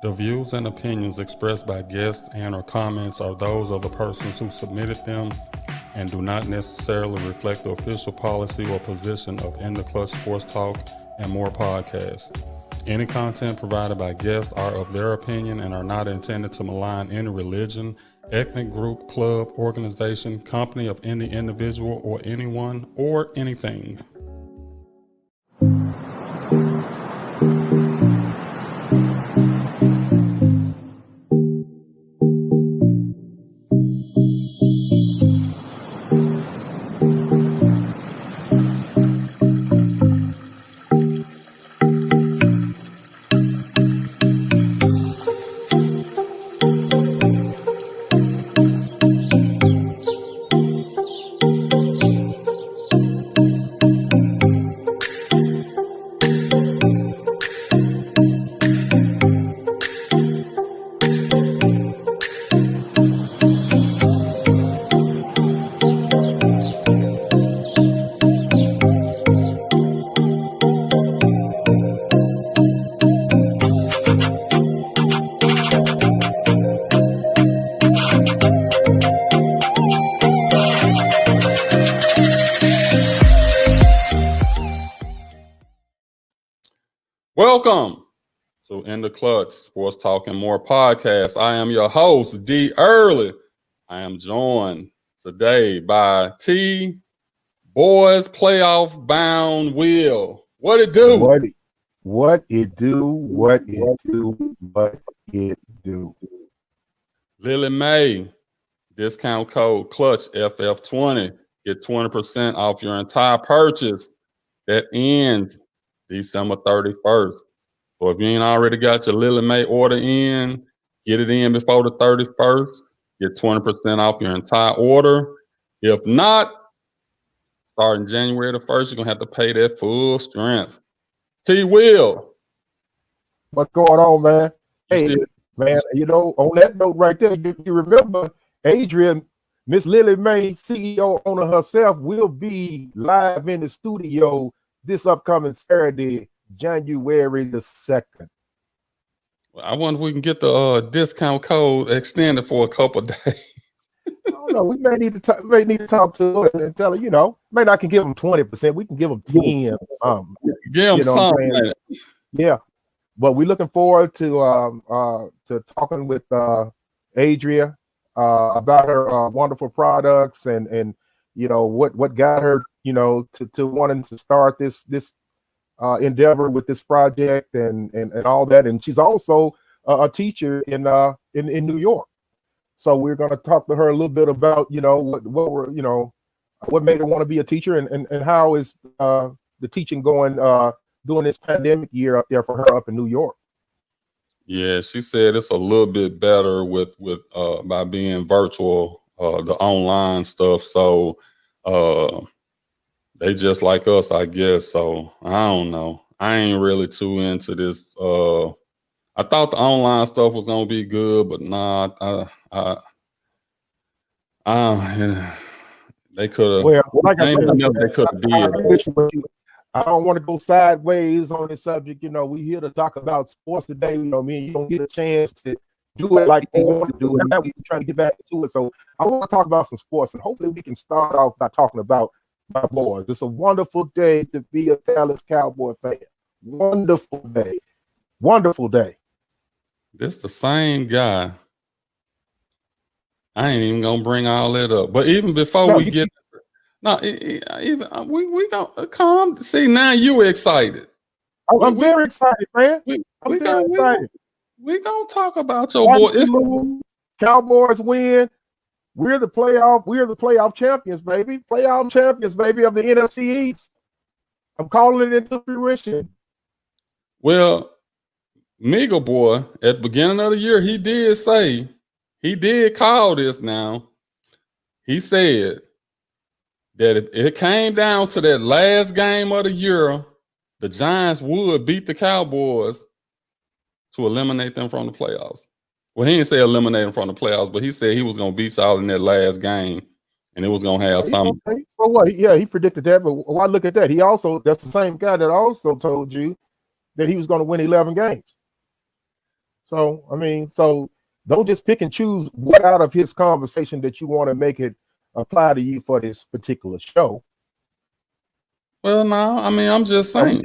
The views and opinions expressed by guests and/or comments are those of the persons who submitted them and do not necessarily reflect the official policy or position of In the Clutch Sports Talk and More podcast. Any content provided by guests are of their opinion and are not intended to malign any religion, ethnic group, club, organization, company of any individual or anyone or anything. Welcome to In the Clutch Sports Talk and More podcast. I am your host, D. Early. I am joined today by T. Boys Playoff Bound Will. What it do? What it do. Lily Mae, discount code Clutch FF20. Get 20% off your entire purchase. That ends December 31st. So if you ain't already got your Lily Mae order in, get it in before the 31st. Get 20% off your entire order. If not, starting January the 1st, you're going to have to pay that full strength. T. Will. What's going on, man? Hey, man, you know, on that note right there, you remember Adrian, Miss Lily Mae, CEO owner herself, will be live in the studio this upcoming Saturday, January the 2nd. I wonder if we can get the discount code extended for a couple of days. I don't know. We may need to talk to her and tell her, you know, maybe I can give them 20%. We can give them 10 or something. Give them something. Yeah. But we're looking forward to talking with Adria about her wonderful products and you know what got her, you know, to wanting to start this endeavor with this project and all that. And she's also a teacher in New York. So we're going to talk to her a little bit about, you know, what made her want to be a teacher and how is the teaching going during this pandemic year up there for her up in New York. Yeah, she said it's a little bit better with by being virtual, the online stuff. So they just like us, I guess. So I don't know. I ain't really too into this. I thought the online stuff was gonna be good, but nah. They could have. Well, like I said, they could have did. I don't want to go sideways on this subject. You know, we here to talk about sports today. You know, me and you don't get a chance to do it like we want to do it. Now we're trying to get back to it. So I want to talk about some sports, and hopefully we can start off by talking about my boys. It's a wonderful day to be a Dallas Cowboy fan. Wonderful day. Wonderful day. This the same guy. I ain't even gonna bring all that up. But even before we gonna calm. See, now you excited. I'm very excited, man. I'm very excited. We gonna talk about your boy. Cowboys win. We're the playoff champions, baby. Playoff champions, baby, of the NFC East. I'm calling it into fruition. Well, Miguel boy, at the beginning of the year, he did call this now. He said that if it came down to that last game of the year, the Giants would beat the Cowboys to eliminate them from the playoffs. Well, he didn't say eliminate them from the playoffs, but he said he was going to beat y'all in that last game, and it was going to have something. So what? Yeah, he predicted that, but why look at that? That's the same guy that also told you that he was going to win 11 games. So I mean, so don't just pick and choose what out of his conversation that you want to make it apply to you for this particular show. Well, no, I mean, I'm just Well, saying.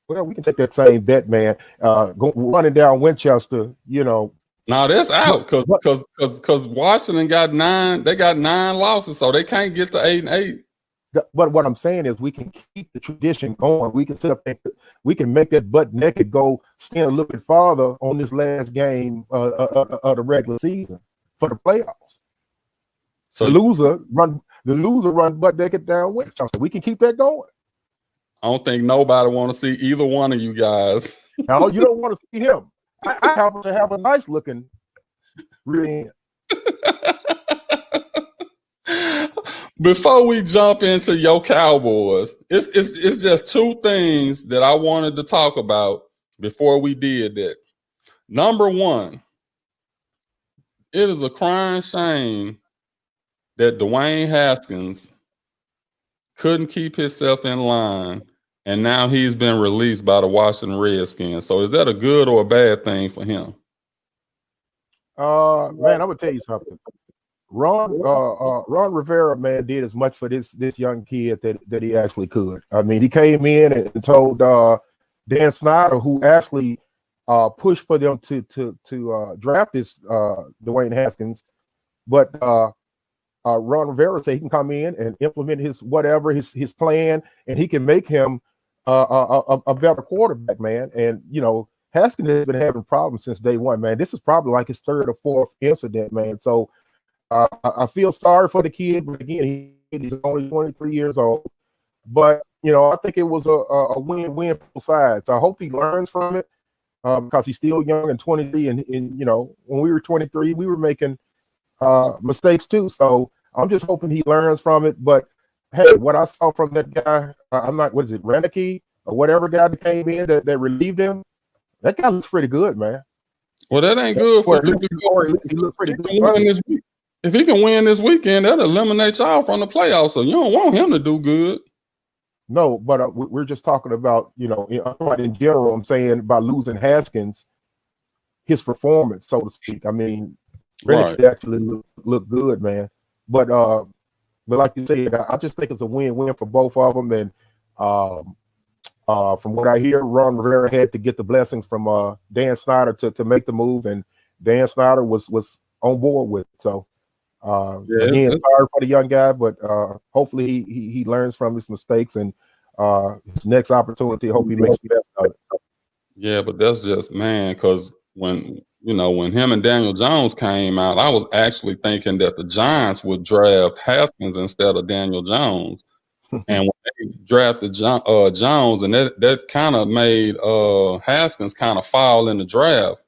we can take that same bet, man. Running down Winchester, you know. Now that's But, out because Washington got 9. They got 9 losses, so they can't get to 8-8. But what I'm saying is we can keep the tradition going. We can sit up there, we can make that butt naked go stand a little bit farther on this last game of the regular season for the playoffs. So the loser run butt naked down Winchester. We can keep that going. I don't think nobody want to see either one of you guys. Now you don't want to see him. I happen to have a nice looking rear end. Before we jump into your Cowboys, it's just 2 things that I wanted to talk about before we did that. Number 1, it is a crying shame that Dwayne Haskins couldn't keep himself in line, and now he's been released by the Washington Redskins. So is that a good or a bad thing for him? Man, I'm gonna tell you something. Ron Rivera, man, did as much for this young kid that he actually could. I mean, he came in and told Dan Snyder, who actually pushed for them to draft this Dwayne Haskins, but Ron Rivera said he can come in and implement his plan, and he can make him a better quarterback, man. And you know, Haskins has been having problems since day one, man. This is probably like his 3rd or 4th incident, man. So I feel sorry for the kid, but again, he's only 23 years old. But you know, I think it was a win-win for both sides. I hope he learns from it because he's still young and 23. And you know, when we were 23, we were making mistakes too. So I'm just hoping he learns from it. But hey, what I saw from that guy, I'm not, what is it, Renicky or whatever guy that came in that relieved him? That guy looks pretty good, man. Well, that ain't good for him. He looked pretty good. If he can win this weekend, that'll eliminate y'all from the playoffs. So you don't want him to do good. No, but we're just talking about, you know, in general. I'm saying by losing Haskins, his performance, so to speak. I mean, Renicky actually looked good, man. But like you said, I just think it's a win-win for both of them. And from what I hear, Ron Rivera had to get the blessings from Dan Snyder to make the move, and Dan Snyder was on board with it. So again, sorry for the young guy, but hopefully he learns from his mistakes, and his next opportunity, I hope he makes the best of it. Yeah, but that's just, man, because when him and Daniel Jones came out, I was actually thinking that the Giants would draft Haskins instead of Daniel Jones. And when they drafted Jones, and that kind of made Haskins kind of fall in the draft.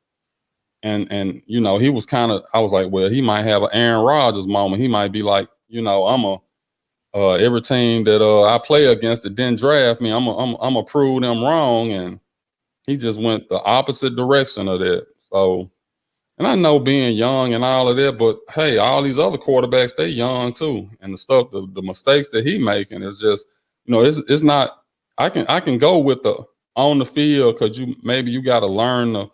And you know, he was kind of, I was like, well, he might have an Aaron Rodgers moment. He might be like, you know, every team that I play against that didn't draft me, I'm a prove them wrong. And he just went the opposite direction of that. So, and I know being young and all of that, but hey, all these other quarterbacks, they young too. And the mistakes that he making is just, you know, it's not, I can go with the on the field, because you got to learn the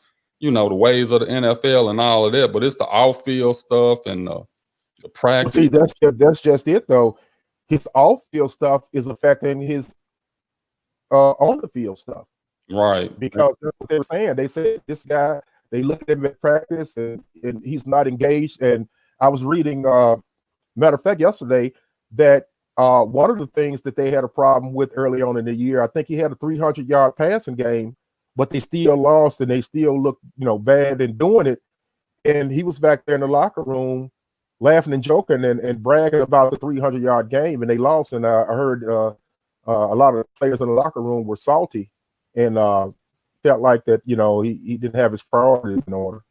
ways of the NFL and all of that, but it's the off field stuff and the practice. Well, see, that's just it though. His off field stuff is affecting his on the field stuff. Right. Because that's what they were saying. They said this guy, they look at him at practice and he's not engaged. And I was reading, matter of fact, yesterday that one of the things that they had a problem with early on in the year, I think he had a 300-yard passing game, but they still lost and they still looked, bad in doing it. And he was back there in the locker room laughing and joking and bragging about the 300-yard game, and they lost. And I heard a lot of the players in the locker room were salty and felt like that, he didn't have his priorities in order.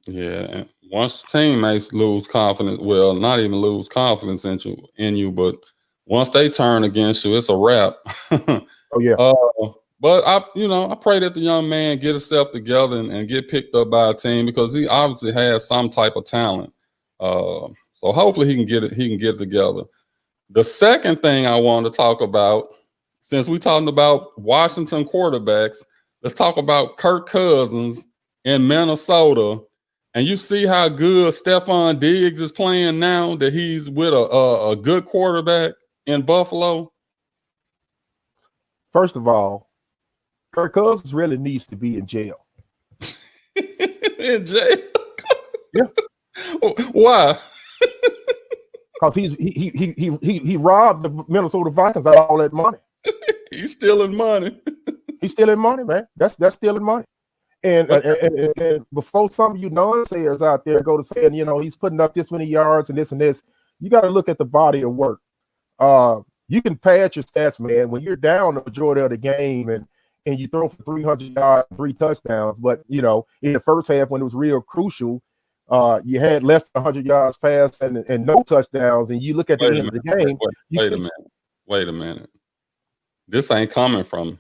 Yeah, and once teammates lose confidence, well, not even lose confidence in you, but once they turn against you, it's a wrap. Oh yeah. But I pray that the young man get himself together and get picked up by a team, because he obviously has some type of talent. So hopefully he can get it together. The second thing I want to talk about, since we're talking about Washington quarterbacks, let's talk about Kirk Cousins in Minnesota, and you see how good Stephon Diggs is playing now that he's with a good quarterback in Buffalo? First of all, Kirk Cousins really needs to be in jail. In jail? Yeah. Why? Because he robbed the Minnesota Vikings out of all that money. He's stealing money. He's stealing money, man. That's stealing money. And before some of you non-sayers out there go to saying, you know, he's putting up this many yards and this, you got to look at the body of work. You can pad your stats, man, when you're down the majority of the game and you throw for 300 yards, 3 touchdowns. But, you know, in the first half when it was real crucial, you had less than 100 yards passed and no touchdowns. And you look at the end of the game. Wait a minute. This ain't coming from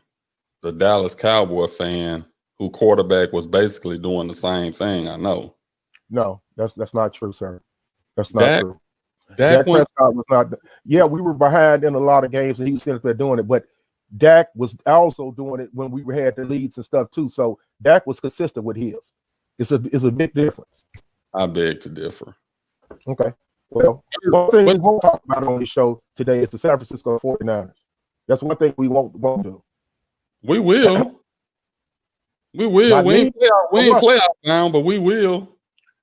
the Dallas Cowboy fan who quarterback was basically doing the same thing. I know. No, that's not true, sir. That's not true. Dak Prescott was not. Yeah, we were behind in a lot of games, and he was still there doing it. But Dak was also doing it when we had the leads and stuff too. So Dak was consistent with his. It's a big difference. I beg to differ. Okay. Well, one thing we won't talk about on this show today is the San Francisco 49ers. That's one thing we won't do. We will. We will. We ain't playoff now, but we will.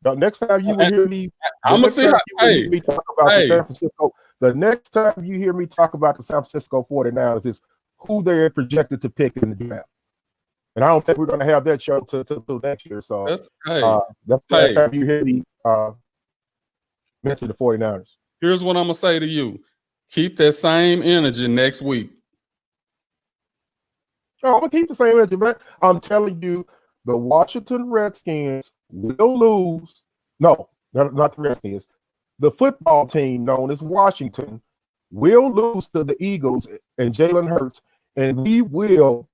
The next time you will hear me, I'm gonna see how. Me talk about the San Francisco. The next time you hear me talk about the San Francisco 49ers is who they're projected to pick in the draft. And I don't think we're going to have that show till next year. So that's the last time you hear me mention the 49ers. Here's what I'm gonna say to you: keep that same energy next week. Oh, I'm gonna keep the same energy, man. I'm telling you, the Washington Redskins will lose. No, not the Redskins. The football team known as Washington will lose to the Eagles and Jalen Hurts, and we will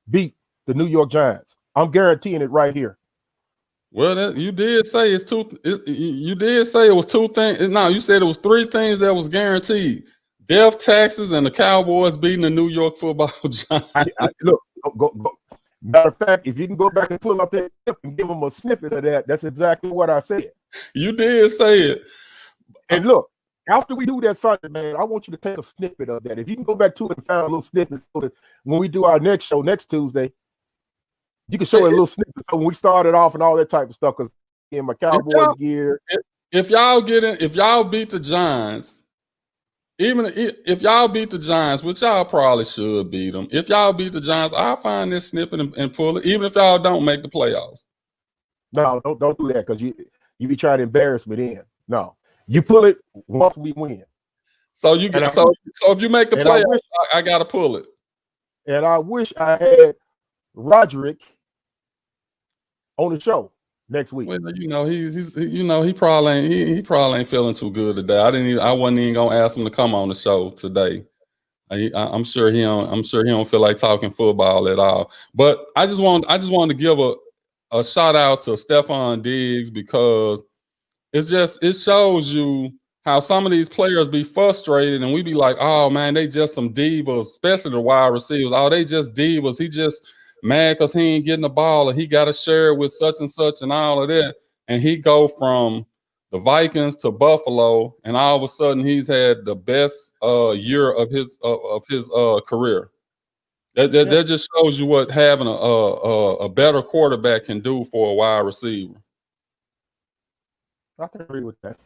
beat the New York Giants. I'm guaranteeing it right here. Well, you did say it's two. You did say it was 2 things. No, you said it was 3 things that was guaranteed: death, taxes, and the Cowboys beating the New York Football Giants. Look, go. Matter of fact, if you can go back and pull up that clip and give them a snippet of that, that's exactly what I said. You did say it. And look, after we do that Sunday, man, I want you to take a snippet of that. If you can go back to it and find a little snippet so that when we do our next show next Tuesday, you can show it a little snippet. So when we started off and all that type of stuff, because in my Cowboys gear. If y'all beat the Giants, even if y'all beat the Giants, which y'all probably should beat them, if y'all beat the Giants, I'll find this snippet and pull it, even if y'all don't make the playoffs. No, don't do that, because you be trying to embarrass me then. No, you pull it once we win. So you get so if you make the playoffs, I gotta pull it. And I wish I had Roderick on the show next week. Well, you know, he probably ain't feeling too good today. I wasn't even gonna ask him to come on the show today. I'm sure he don't feel like talking football at all. But I just wanted to give a shout out to Stephon Diggs, because it shows you how some of these players be frustrated, and we be like, oh man, they just some divas, especially the wide receivers. Oh, they just divas. He just mad because he ain't getting the ball, or he got to share it with such and such and all of that. And he go from the Vikings to Buffalo, and all of a sudden he's had the best year of his career. That just shows you what having a better quarterback can do for a wide receiver. I can agree with that.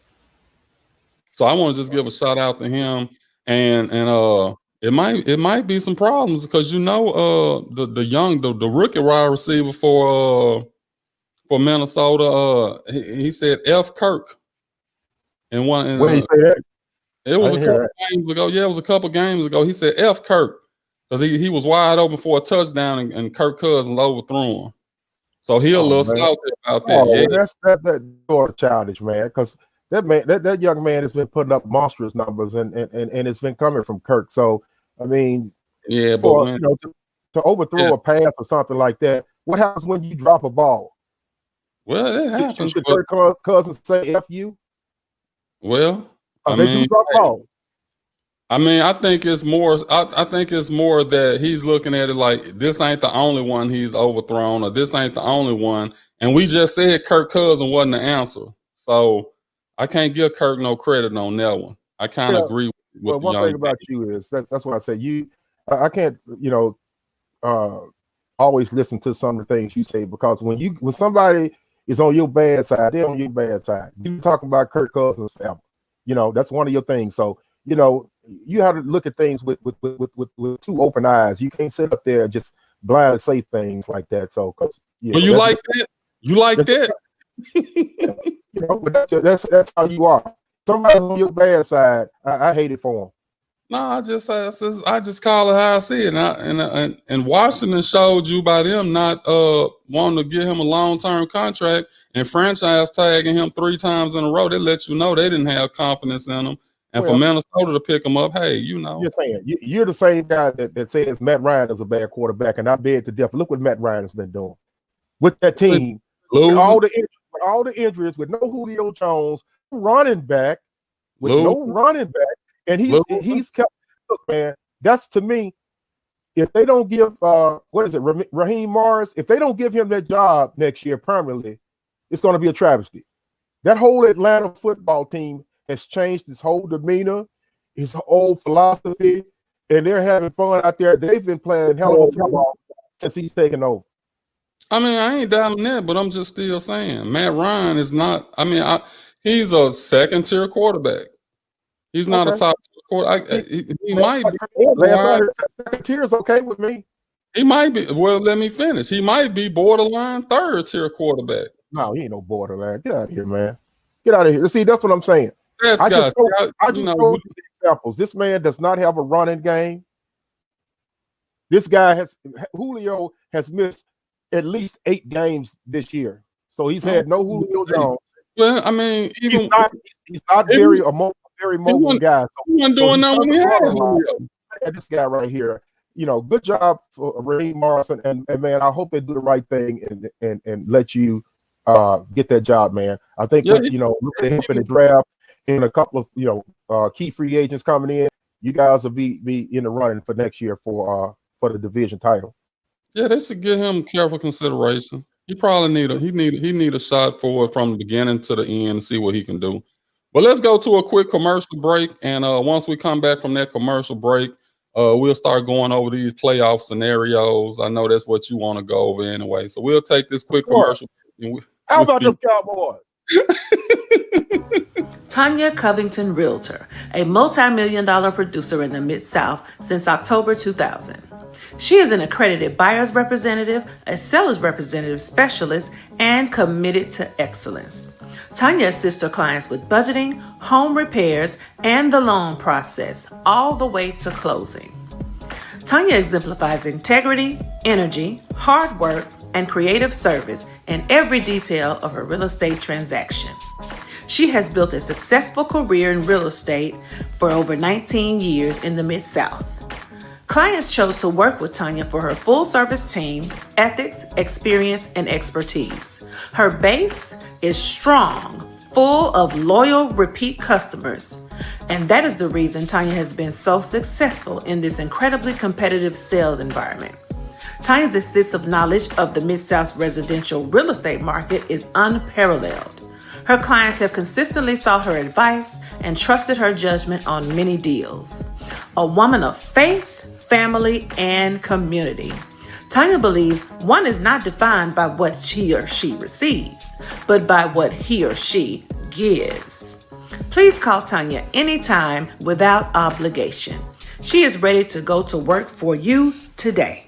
So I want to just give a shout out to him, and it might be some problems, because the rookie wide receiver for Minnesota, he said F. Kirk. And when did he say that? It was a couple games ago. Yeah, it was a couple games ago. He said F. Kirk, because he was wide open for a touchdown, and Kirk Cousins overthrew him. So he a little salty about that. Yeah. That's sort of childish, man, because that young man has been putting up monstrous numbers, and it's been coming from Kirk. So I mean, yeah, but to overthrow a pass or something like that, what happens when you drop a ball? Well, it happens. Should Kirk Cousins say F you? Well, they do drop balls. I mean, I think it's more. I think it's more that he's looking at it like this ain't the only one he's overthrown, or this ain't the only one. And we just said Kirk Cousins wasn't the answer, so I can't give Kirk no credit on that one. I kind of agree with well, the one young thing about you is that's why I say I can't, always listen to some of the things you say, because when somebody is on your bad side, they're on your bad side. You talking about Kirk Cousins forever. That's one of your things. So, you have to look at things with two open eyes. You can't sit up there and just blindly say things like that. So, well, you like that? You like that? But that's how you are. Somebody's on your bad side. I hate it for them. No, I just call it how I see it. And Washington showed you by them not wanting to give him a long-term contract and franchise tagging him 3 times in a row. They let you know they didn't have confidence in him. And for Minnesota to pick him up, hey, You're saying you're the same guy that says Matt Ryan is a bad quarterback, and I beg to differ. Look what Matt Ryan has been doing with that team. With all the injuries, with no Julio Jones, running back, no running back. And he's kept. Look, man, that's, to me, if they don't give Raheem Morris, if they don't give him that job next year permanently, it's going to be a travesty. That whole Atlanta football team has changed his whole demeanor, his whole philosophy, and they're having fun out there. They've been playing hell of a football since he's taken over. I mean, I ain't doubting that, but I'm just still saying Matt Ryan is not. I mean, he's a 2nd-tier quarterback. He's not a top quarterback. He might be. 2nd tier is okay with me. He might be. Well, let me finish. He might be borderline 3rd-tier quarterback. No, he ain't no borderline. Get out of here, man. Get out of here. See, that's what I'm saying. I just told you the examples. This man does not have a running game. This guy Julio has missed at least 8 games this year. So he's had no Julio Jones. Well, I mean, he's not very mobile guy. So he wasn't doing nothing when he had Julio. This guy right here, good job for Raheem Morrison, and man, I hope they do the right thing and let you get that job, man. I think look at him in the draft, and a couple of key free agents coming in. You guys will be in the running for next year for the division title. Yeah, they should give him careful consideration. He probably need a shot for it from the beginning to the end and see what he can do. But let's go to a quick commercial break, and once we come back from that commercial break, we'll start going over these playoff scenarios. I know that's what you want to go over anyway, so we'll take this quick commercial. How about them Cowboys? Tanya Covington Realtor, a multi-million-dollar producer in the Mid-South since October 2000. She is an accredited buyer's representative, a seller's representative specialist, and committed to excellence. Tanya assists her clients with budgeting, home repairs, and the loan process, all the way to closing. Tanya exemplifies integrity, energy, hard work, and creative service in every detail of her real estate transaction. She has built a successful career in real estate for over 19 years in the Mid-South. Clients chose to work with Tanya for her full-service team, ethics, experience, and expertise. Her base is strong, full of loyal, repeat customers. And that is the reason Tanya has been so successful in this incredibly competitive sales environment. Tanya's extensive knowledge of the Mid-South residential real estate market is unparalleled. Her clients have consistently sought her advice and trusted her judgment on many deals. A woman of faith, family, and community. Tanya believes one is not defined by what he or she receives, but by what he or she gives. Please call Tanya anytime without obligation. She is ready to go to work for you today.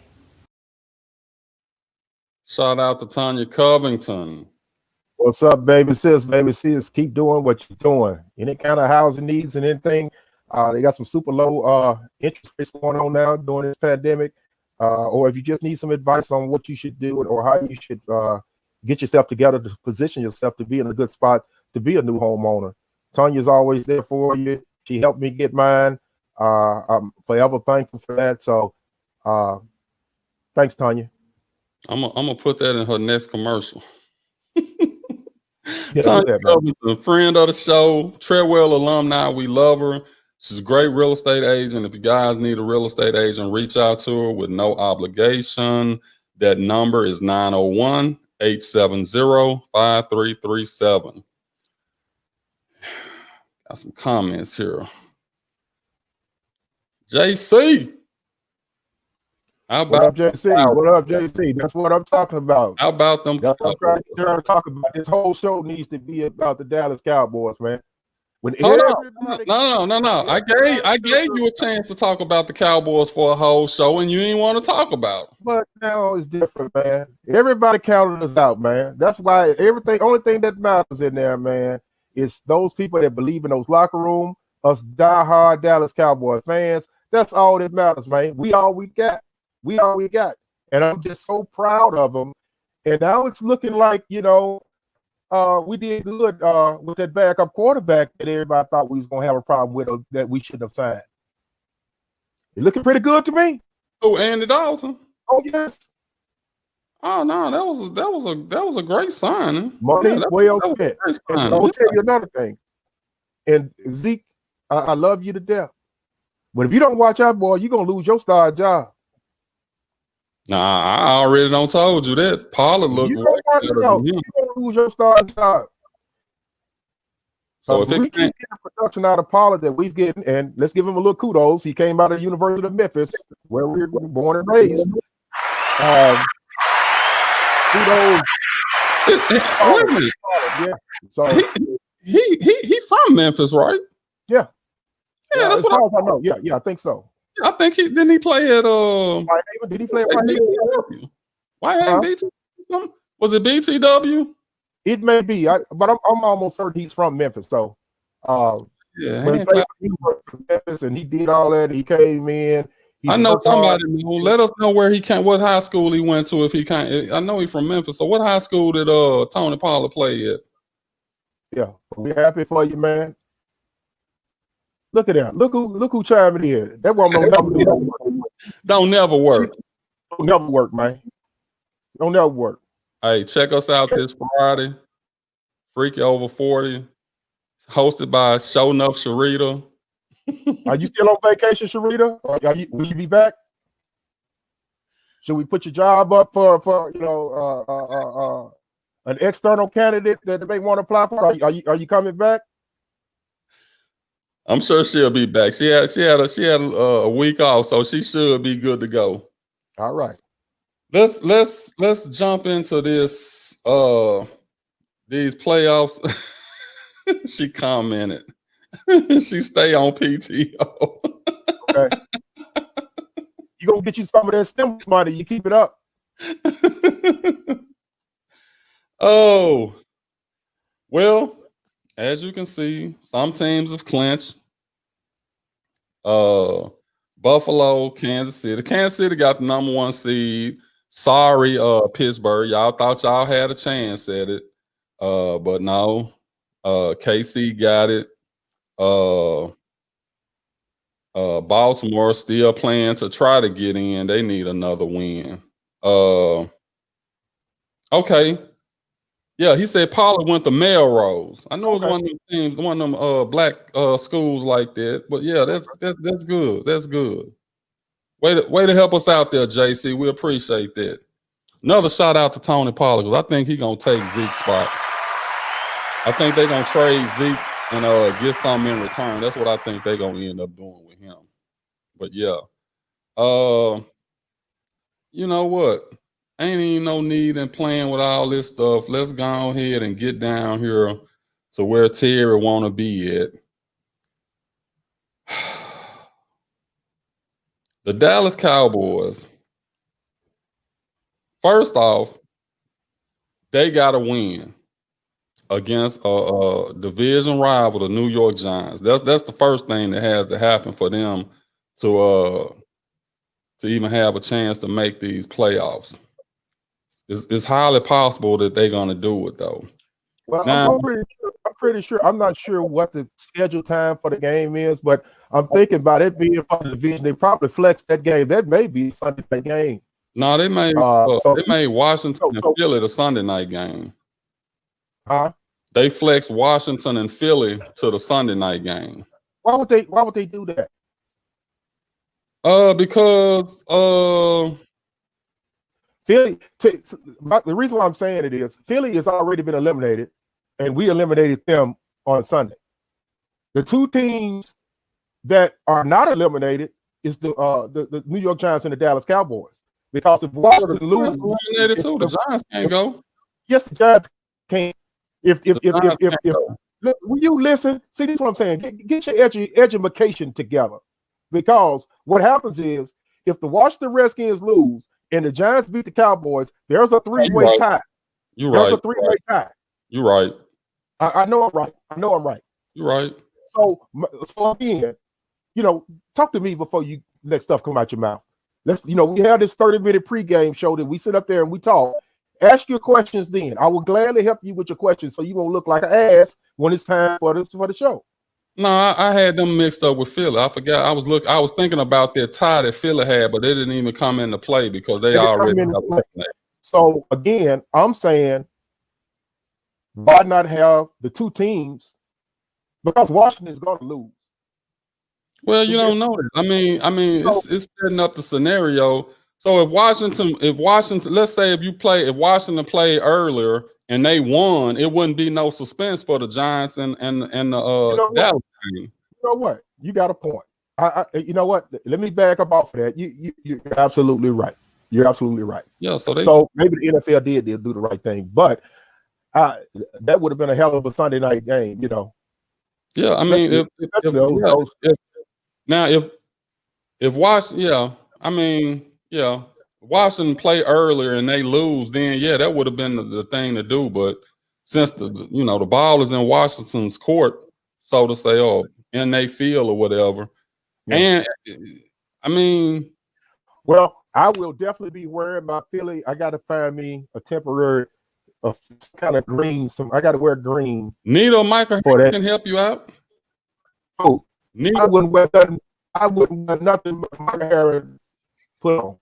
Shout out to Tanya Covington. What's up, baby sis? Baby sis, keep doing what you're doing. Any kind of housing needs and anything. They got some super low interest rates going on now during this pandemic. Or if you just need some advice on what you should do or how you should get yourself together to position yourself to be in a good spot to be a new homeowner, Tanya's always there for you. She helped me get mine. I'm forever thankful for that. So thanks, Tanya. I'm gonna put that in her next commercial. Yeah, Tanya Covington, friend of the show, Treadwell alumni. We love her. She's a great real estate agent. If you guys need a real estate agent, reach out to her with no obligation. That number is 901-870-5337. Got some comments here. JC. How What up, about JC? What up, JC? That's what I'm talking about. how about them? That's what I'm trying to talk about. This whole show needs to be about the Dallas Cowboys, man. When Hold on. everybody, No. I gave you a chance to talk about the Cowboys for a whole show, and you didn't want to talk about it. but now it's different, man. Everybody counted us out, man. That's why only thing that matters in there, man, is those people that believe in those locker room, us diehard Dallas Cowboy fans. That's all that matters, man. We all we got. We all we got. And I'm just so proud of them. And now it's looking like, we did good with that backup quarterback that everybody thought we was going to have a problem with, or that we shouldn't have signed. It's looking pretty good to me. Oh, Andy Dalton. Oh, yes. Oh no, that was a great signing. Money Yeah, well that was a spent. great And signing. I'm going to tell you another thing. And Zeke, I love you to death. But if you don't watch out, boy, you're going to lose your star job. Nah, I already done told you that. Pollard looked You way don't watch better out, than you're him. going to lose your star job. So So if we it keep can't, getting production out of Pollard that we've getting, and let's give him a little kudos. He came out of the University of Memphis, where we were born and raised. Kudos. wait a minute. Yeah. So He from Memphis, right? yeah, Yeah, that's as what far as I know. Yeah, I think so. I think he play at Did he play at White Haven? BTW. Why ain't BT? Was it BTW? It may be, but I'm almost certain he's from Memphis. So Yeah, when he played for the University of Memphis and he did all that, he came in. He I know worked hard. somebody knew. Let us know where he came, what high school he went to. If he can't, I know he's from Memphis. So what high school did Tony Pollard play at? Yeah, we're happy for you, man. Look at that. Look who chiming in. That woman Don't never work. don't never work, man. Don't never work. Hey, check us out this Friday. Freaky Over 40, hosted by Show Enough Sharita. Are you still on vacation, Sharita? Or will you be back? Should we put your job up for an external candidate that they may want to apply for? Are you coming back? I'm sure she'll be back. She had a week off, so she should be good to go. All right. Let's jump into this these playoffs. She commented. She stay on PTO. Okay. You gonna get you some of that stimulus money. You keep it up. Oh, well, as you can see, some teams have clinched. Buffalo, Kansas City. Kansas City got the number 1 seed. Sorry, Pittsburgh. Y'all thought y'all had a chance at it. But no. KC got it. Baltimore still playing to try to get in. They need another win. Okay. Yeah, he said Pollard went to Melrose. I know it's one of them teams, one of them black schools like that. But yeah, that's good. That's good. Way to help us out there, JC. We appreciate that. Another shout out to Tony Pollard, because I think he's gonna take Zeke's spot. I think they're gonna trade Zeke and get something in return. That's what I think they're gonna end up doing with him. But yeah. You know what? Ain't even no need in playing with all this stuff. Let's go ahead and get down here to where Terry want to be at. The Dallas Cowboys. First off, they got to win against a division rival, the New York Giants. That's the first thing that has to happen for them to even have a chance to make these playoffs. It's highly possible that they're going to do it, though. Well, Now, I'm pretty sure. I'm not sure what the scheduled time for the game is, but I'm thinking about it being for the division. They probably flex that game. That may be Sunday night game. no, they made Washington and Philly the Sunday night game. Huh? They flexed Washington and Philly to the Sunday night game. Why would they do that? Because Philly. The reason why I'm saying it is Philly has already been eliminated, and we eliminated them on Sunday. The two teams that are not eliminated is the New York Giants and the Dallas Cowboys. Because if Washington loses, eliminated too. The Giants can't go. Yes, the Giants can't. If Giants can't go. look, will you listen? See, this is what I'm saying. Get your education together. Because what happens is if the Washington Redskins lose and the Giants beat the Cowboys, there's a three-way right. tie. You're There's right. a three-way tie. You're right. I know I'm right. I know I'm right. You're right. So again, talk to me before you let stuff come out your mouth. We have this 30-minute pregame show that we sit up there and we talk. Ask your questions then. I will gladly help you with your questions so you won't look like an ass when it's time for the show. No, I had them mixed up with Philly. I forgot. I was thinking about their tie that Philly had, but they didn't even come into play because they already have play. So again, I'm saying why not have the two teams? Because Washington is going to lose. Well, you don't know that. I mean, it's setting up the scenario. So if Washington, let's say if Washington played earlier and they won, it wouldn't be no suspense for the Giants and the Dallas team. You know what? You got a point. You know what? Let me back up off of that. You're absolutely right. You're absolutely right. Yeah. So maybe the NFL did do the right thing, but that would have been a hell of a Sunday night game. Yeah. I mean, if Washington play earlier and they lose, then that would have been the thing to do. But since the ball is in Washington's court, so to say, or in their field or whatever, and I mean, well, I will definitely be worried about Philly. I got to find me a temporary, kind of green. I got to wear green. Nita or Michael can help you out. Oh, Nita. I wouldn't wear nothing. I wouldn't wear nothing but Michael Harris put on.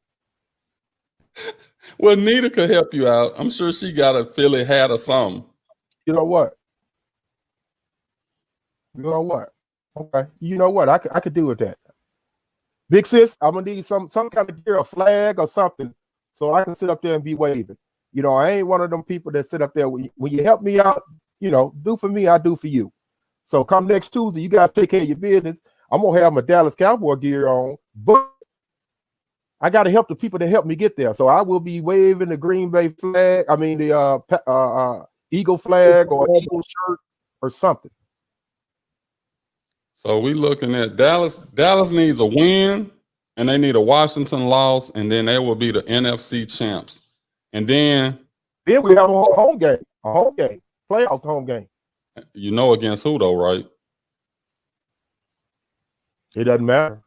Well, Nita could help you out. I'm sure she got a Philly hat or something. You know what? Okay. You know what? I could do with that. Big sis, I'm gonna need some kind of gear, a flag or something, so I can sit up there and be waving. I ain't one of them people that sit up there when you help me out. Do for me, I do for you. So come next Tuesday, you guys take care of your business. I'm gonna have my Dallas Cowboy gear on, but I got to help the people that help me get there. So I will be waving the Green Bay flag. I mean the Eagle flag or Eagle shirt or something. So we looking at Dallas. Dallas needs a win, and they need a Washington loss, and then they will be the NFC champs. And then we have a home game, playoff home game. Against who though, right? It doesn't matter.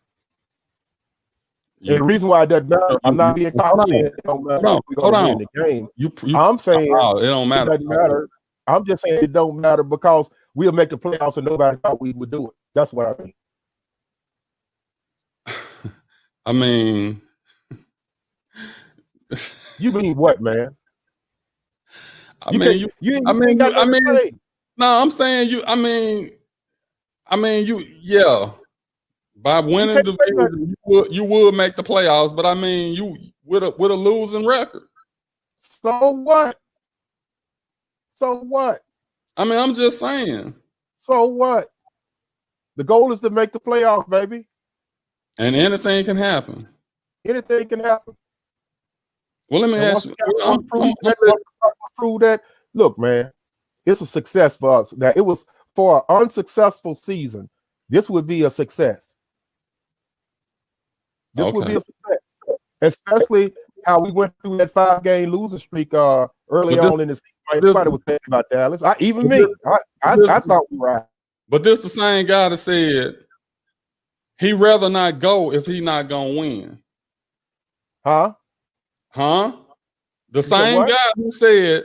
And the reason why it doesn't matter, I'm not being confident. It don't matter. We're going to win the game. I'm saying it don't matter. It doesn't matter. I'm just saying it don't matter because we'll make the playoffs and nobody thought we would do it. That's what I mean. I mean, you mean what, man? No, I'm saying by winning the division, you would make the playoffs, but I mean, you with a losing record. So what? I mean, I'm just saying. So what? The goal is to make the playoffs, baby. And anything can happen. Anything can happen. Well, let me ask you. Prove that. Look, man, it's a success for us. That it was for an unsuccessful season. This would be a success. This would be a success, especially how we went through that 5-game losing streak early on in the season. Everybody was thinking about Dallas. I thought we were right. But this the same guy that said he'd rather not go if he not gonna win. Huh? The same guy who said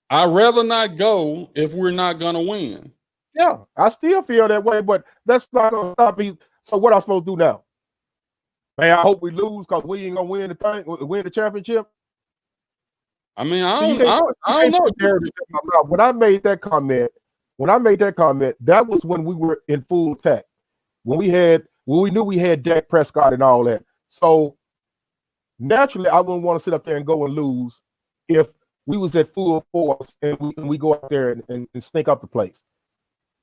I'd rather not go if we're not gonna win. Yeah, I still feel that way, but that's not gonna stop me. So what am I supposed to do now? Man, I hope we lose because we ain't gonna win the championship. I mean, I don't know. When I made that comment, that was when we were in full attack. when we knew we had Dak Prescott and all that. So naturally, I wouldn't want to sit up there and go and lose if we was at full force and we go out there and stink up the place.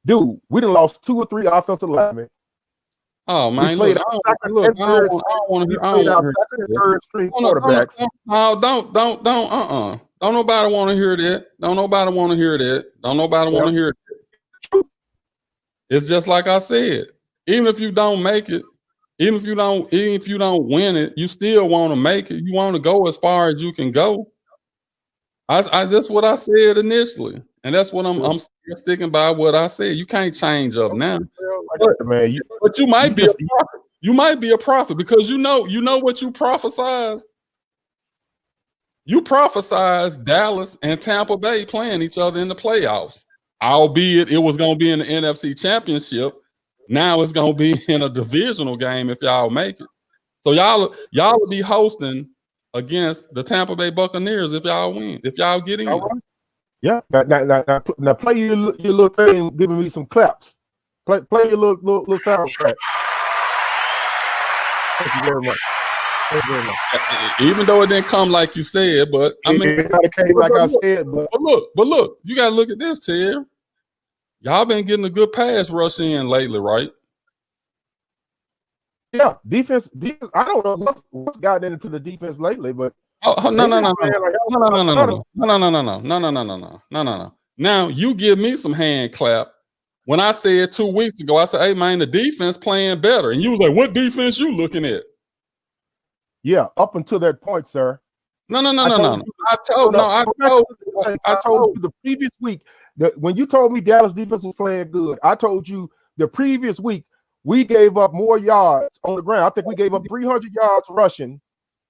Dude, we done lost 2 or 3 offensive linemen. Oh man, played look, I don't want to hear. Third string quarterbacks. No, don't. Don't nobody want to hear that. Don't nobody want to hear that. Don't nobody want to hear that. It's just like I said. Even if you don't make it, even if you don't win it, you still want to make it. You want to go as far as you can go. That's what I said initially, and that's what I'm still sticking by what I said. You can't change up now, but you might be a prophet. You might be a prophet because you know what you prophesized. You prophesized Dallas and Tampa Bay playing each other in the playoffs, albeit it was going to be in the NFC Championship. Now it's going to be in a divisional game if y'all make it. So y'all will be hosting against the Tampa Bay Buccaneers if y'all win, if y'all get in. Right. Yeah. Now play your little thing, giving me some claps. Play your little soundtrack. Thank you very much. Even though it didn't come like you said, but I mean, it kind of came like I said. But look, you got to look at this, Ted. Y'all been getting a good pass rush in lately, right? Yeah, defense. I don't know what's gotten into the defense lately, but no. Now you give me some hand clap. When I said 2 weeks ago, I said, "Hey man, the defense playing better," and you was like, "What defense you looking at?" Yeah, up until that point, sir. No. I told you the previous week that when you told me Dallas defense was playing good, I told you the previous week we gave up more yards on the ground. I think we gave up 300 yards rushing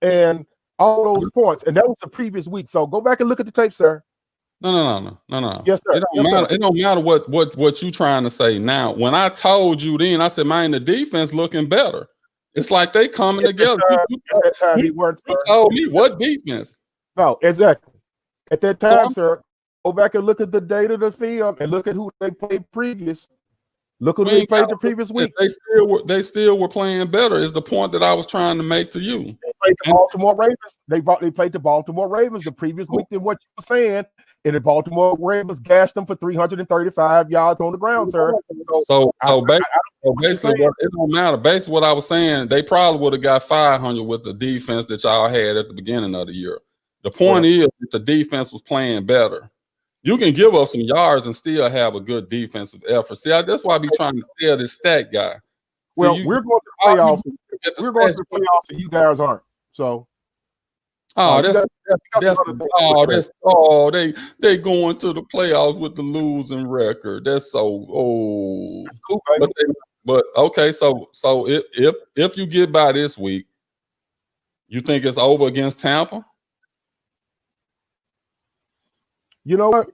and all those points, and that was the previous week. So go back and look at the tape, sir. No. Yes, sir. It don't matter what you trying to say now. When I told you then, I said, "Man, the defense looking better." It's like they coming together. You told me what defense? No, exactly. At that time, sir, go back and look at the data of the film and look at who they played previous. Look who they played the previous week. They still were playing better. Is the point that I was trying to make to you? They played the Baltimore Ravens. They played the Baltimore Ravens the previous week than what you were saying. And the Baltimore Ravens gashed them for 335 yards on the ground, sir. So basically, it don't matter. Basically, what I was saying, they probably would have got 500 with the defense that y'all had at the beginning of the year. The point is that the defense was playing better. You can give up some yards and still have a good defensive effort. See, that's why I be trying to tell this stat guy. Well, we're going to playoffs. We're going to the playoffs, and you guys aren't. So. They going to the playoffs with the losing record. That's so That's cool, but okay, so if you get by this week, you think it's over against Tampa? You know what?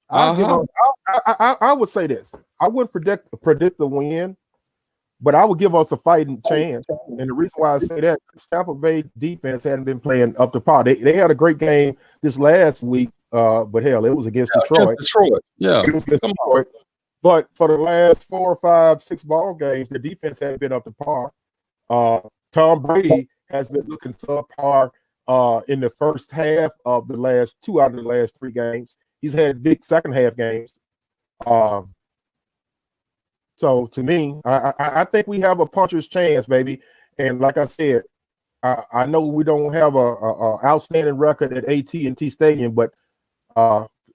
I would say this. I wouldn't predict the win, but I would give us a fighting chance. And the reason why I say that, Tampa Bay defense hadn't been playing up to par. They had a great game this last week, but hell, it was against Detroit. Yeah. It was against Detroit. But for the last 4, 5, 6 ball games, the defense hadn't been up to par. Tom Brady has been looking subpar in the first half of the last 2 out of the last 3 games. He's had big second half games. So to me, I think we have a puncher's chance, baby. And like I said, I know we don't have a outstanding record at AT&T Stadium, but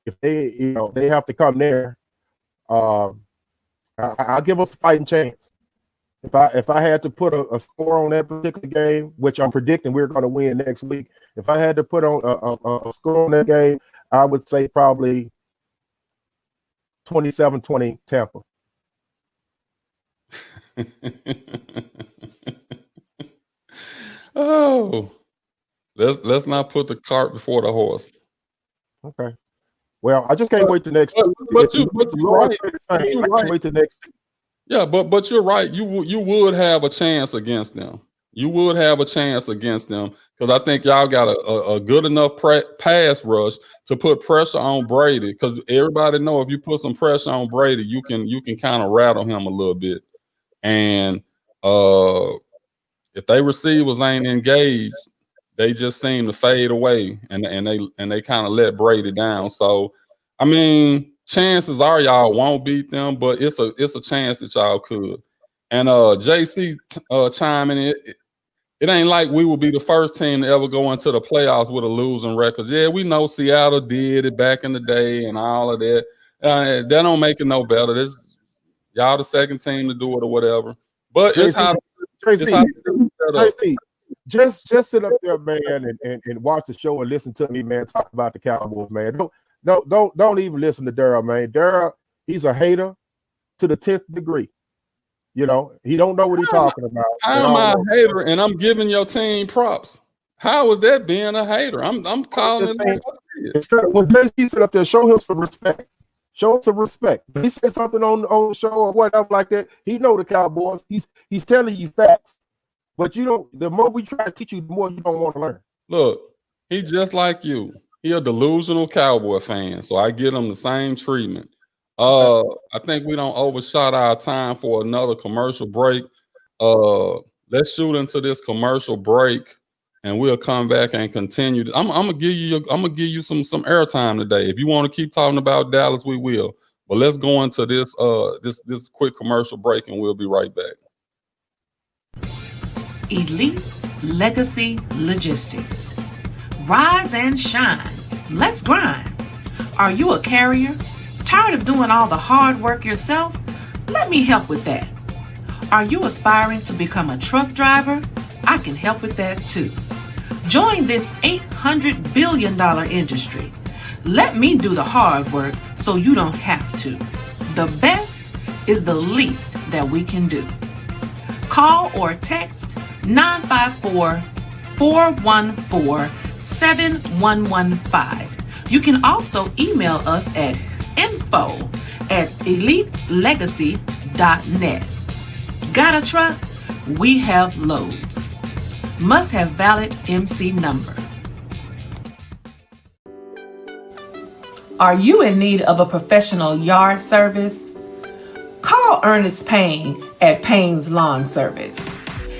if they have to come there, I'll give us a fighting chance. If I had to put a score on that particular game, which I'm predicting we're going to win next week, if I had to put on a score on that game, I would say probably 27-20 Tampa. Oh, let's not put the cart before the horse. Okay. Well, I just can't wait to next. But you're right. I can't wait to next. Yeah, but you're right. You would have a chance against them. You would have a chance against them because I think y'all got a good enough pass rush to put pressure on Brady. Because everybody know if you put some pressure on Brady, you can kind of rattle him a little bit. And if they receivers ain't engaged, they just seem to fade away, and they kind of let Brady down. So, I mean, chances are y'all won't beat them, but it's a chance that y'all could. And JC chiming in. It ain't like we will be the first team to ever go into the playoffs with a losing record. Yeah, we know Seattle did it back in the day and all of that. That don't make it no better. This y'all the second team to do it or whatever. But it's how JC, just sit up there, man, and watch the show and listen to me, man. Talk about the Cowboys, man. Don't even listen to Daryl, man. Daryl, he's a hater to the 10th degree. You know, he don't know what he's talking about. How am I a hater and I'm giving your team props? How is that being a hater? I'm calling it like I see it. When JC sit up there, show him some respect. Show him some respect. When he said something on the show or whatever like that, he know the Cowboys. He's telling you facts. But you don't. The more we try to teach you, the more you don't want to learn. Look, he just like you. He a delusional Cowboy fan, so I give him the same treatment. I think we don't overshot our time for another commercial break. Let's shoot into this commercial break, and we'll come back and continue. I'm gonna give you some airtime today. If you want to keep talking about Dallas, we will. But let's go into this this quick commercial break, and we'll be right back. Elite Legacy Logistics. Rise and shine. Let's grind. Are you a carrier? Tired of doing all the hard work yourself? Let me help with that. Are you aspiring to become a truck driver? I can help with that too. Join this $800 billion industry. Let me do the hard work so you don't have to. The best is the least that we can do. Call or text 954-414-7115. You can also email us at info@elitelegacy.net. Got a truck? We have loads. Must have valid MC number. Are you in need of a professional yard service? Call Ernest Payne at Payne's Lawn Service.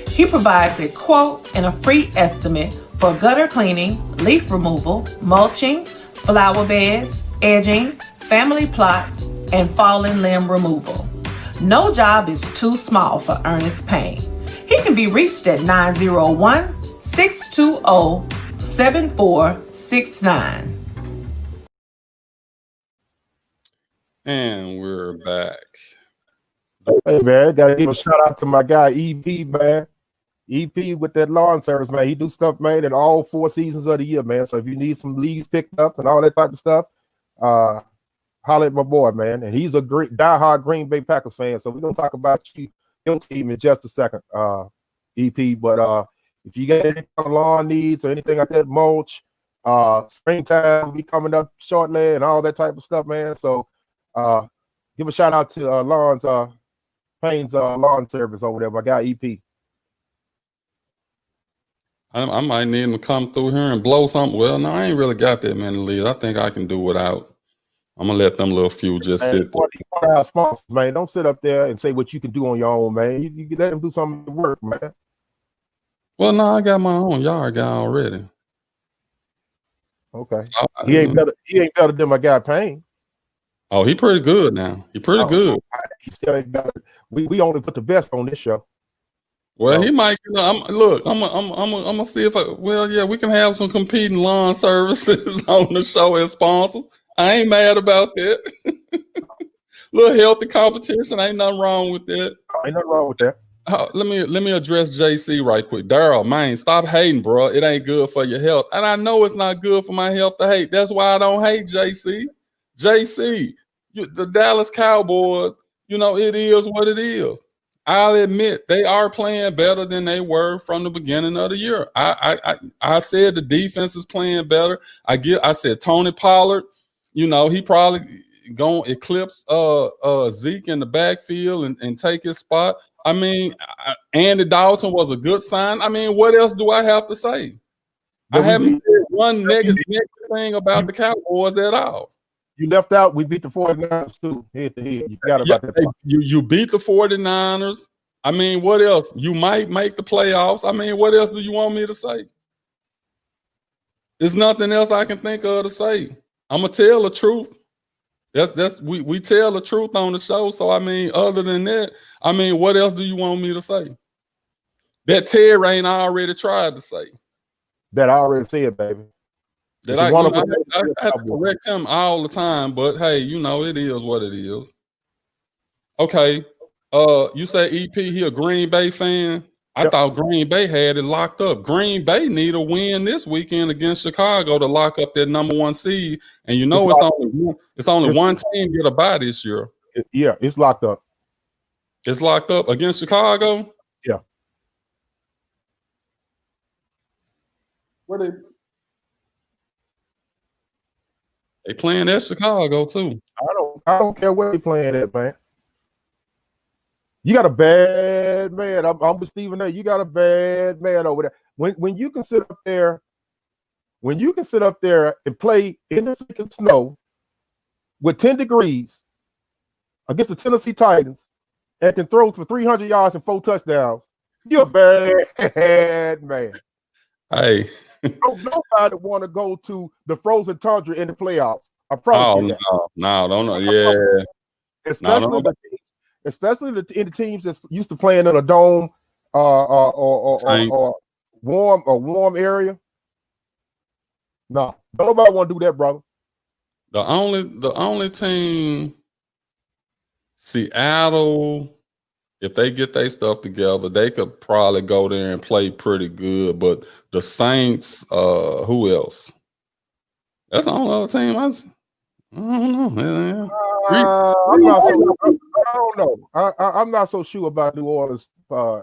He provides a quote and a free estimate for gutter cleaning, leaf removal, mulching, flower beds, edging, family plots, and fallen limb removal. No job is too small for Ernest Payne. He can be reached at 901-620-7469. And we're back. Hey man, gotta give a shout out to my guy EP, man. EP with that lawn service, man. He do stuff, man, in all 4 seasons of the year, man. So if you need some leaves picked up and all that type of stuff, holler at my boy, man. And he's a great diehard Green Bay Packers fan. So we're gonna talk about your team in just a second, EP. But if you got any kind of lawn needs or anything like that, mulch, springtime will be coming up shortly and all that type of stuff, man. So give a shout out to Payne's lawn service over there, my guy EP. I might need him to come through here and blow something. Well, no, I ain't really got that many leads. I think I can do without. I'm gonna let them little few just sit there. Our sponsors, man. Don't sit up there and say what you can do on your own, man. You let them do some of the work, man. Well, no, I got my own yard guy already. Okay. So, he ain't better than my guy Payne. Oh, he pretty good now. He pretty good. He still ain't better. We only put the best on this show. Well, he might. I'm gonna see if we can have some competing lawn services on the show as sponsors. I ain't mad about that. Little healthy competition, ain't nothing wrong with that. Ain't nothing wrong with that. Let me address JC right quick. Daryl, man, stop hating, bro. It ain't good for your health, and I know it's not good for my health to hate. That's why I don't hate JC. JC, the Dallas Cowboys. You know it is what it is. I'll admit they are playing better than they were from the beginning of the year. I said the defense is playing better. I said Tony Pollard, you know, he probably gonna eclipse Zeke in the backfield and take his spot. I mean, Andy Dalton was a good sign. I mean, what else do I have to say? I haven't said one negative thing about the Cowboys at all. You left out, we beat the 49ers too, head to head. You forgot about that part. You beat the 49ers. I mean, what else? You might make the playoffs. I mean, what else do you want me to say? There's nothing else I can think of to say. I'm gonna tell the truth. We tell the truth on the show. So I mean, other than that, I mean, what else do you want me to say? That Terry ain't already tried to say. That I already said, baby. That I have to correct him all the time, but hey, you know, it is what it is. Okay. You say EP, he a Green Bay fan. I thought Green Bay had it locked up. Green Bay need a win this weekend against Chicago to lock up that #1 seed. And you know it's only one team get a bye this year. Yeah, it's locked up. It's locked up against Chicago? Yeah. Where they playing at Chicago too. I don't care where they playing at, man. You got a bad man. I'm with Stephen A. You got a bad man over there. When you can sit up there, and play in the freaking snow with 10 degrees against the Tennessee Titans and can throw for 300 yards and 4 touchdowns, you're a bad man. Hey. Nobody want to go to the frozen tundra in the playoffs. I promise you that. No, don't know. Yeah. Especially in the teams that's used to playing in a dome or warm area. No, nobody want to do that, brother. The only team, Seattle, if they get their stuff together, they could probably go there and play pretty good. But the Saints, who else? That's the only other team. I don't know. I don't know. I'm not so sure about New Orleans going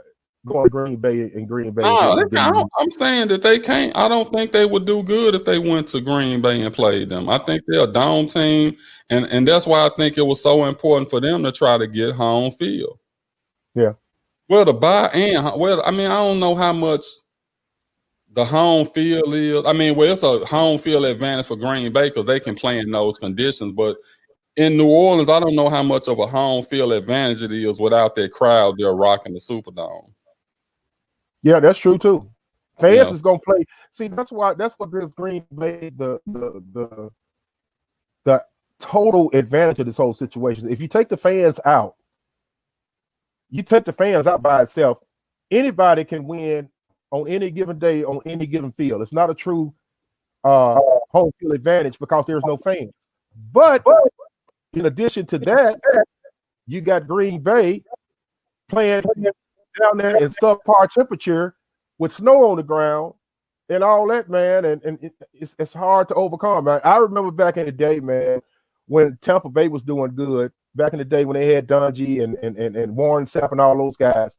to Green Bay and Green Bay. I'm saying that they can't. I don't think they would do good if they went to Green Bay and played them. I think they're a down team, and that's why I think it was so important for them to try to get home field. Yeah. Well, the bye I mean, I don't know how much the home field is. I mean, well, it's a home field advantage for Green Bay because they can play in those conditions. But in New Orleans, I don't know how much of a home field advantage it is without that crowd there rocking the Superdome. Yeah, that's true too. Fans is gonna play. See, that's what gives Green Bay the total advantage of this whole situation. If you take the fans out, by itself, anybody can win on any given day on any given field. It's not a true home field advantage because there's no fans. But in addition to that, you got Green Bay playing down there in subpar temperature with snow on the ground and all that, man. And it's hard to overcome, man. I remember back in the day, man, when Tampa Bay was doing good, back in the day when they had Dungy and Warren Sapp and all those guys.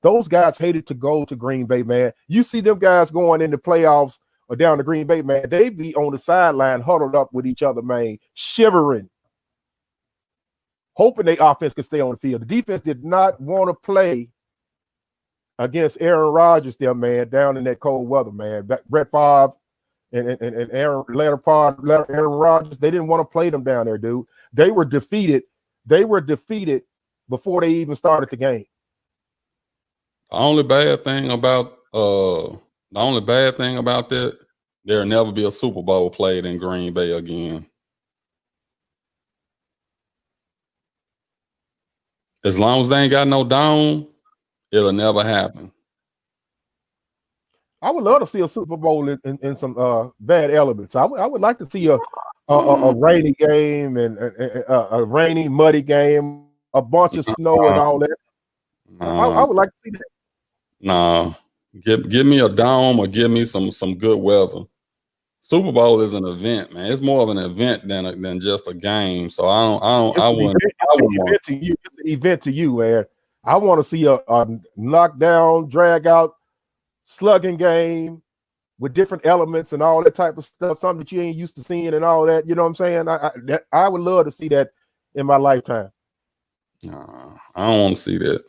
Those guys hated to go to Green Bay, man. You see them guys going in the playoffs or down to Green Bay, man, they be on the sideline huddled up with each other, man, shivering, hoping their offense could stay on the field. The defense did not want to play against Aaron Rodgers there, man, down in that cold weather, man. Brett Favre and Aaron Rodgers, they didn't want to play them down there, dude. They were defeated. They were defeated before they even started the game. The only bad thing about that, there'll never be a Super Bowl played in Green Bay again. As long as they ain't got no dome, it'll never happen. I would love to see a Super Bowl in some bad elements. I would like to see a rainy game and a rainy, muddy game, a bunch of snow and all that. I would like to see that. No, give me a dome or give me some good weather. Super Bowl is an event, man. It's more of an event than just a game. So it's an event to you, man. I want to see a knockdown, drag out, slugging game with different elements and all that type of stuff, something that you ain't used to seeing and all that. You know what I'm saying? I would love to see that in my lifetime. I don't want to see that.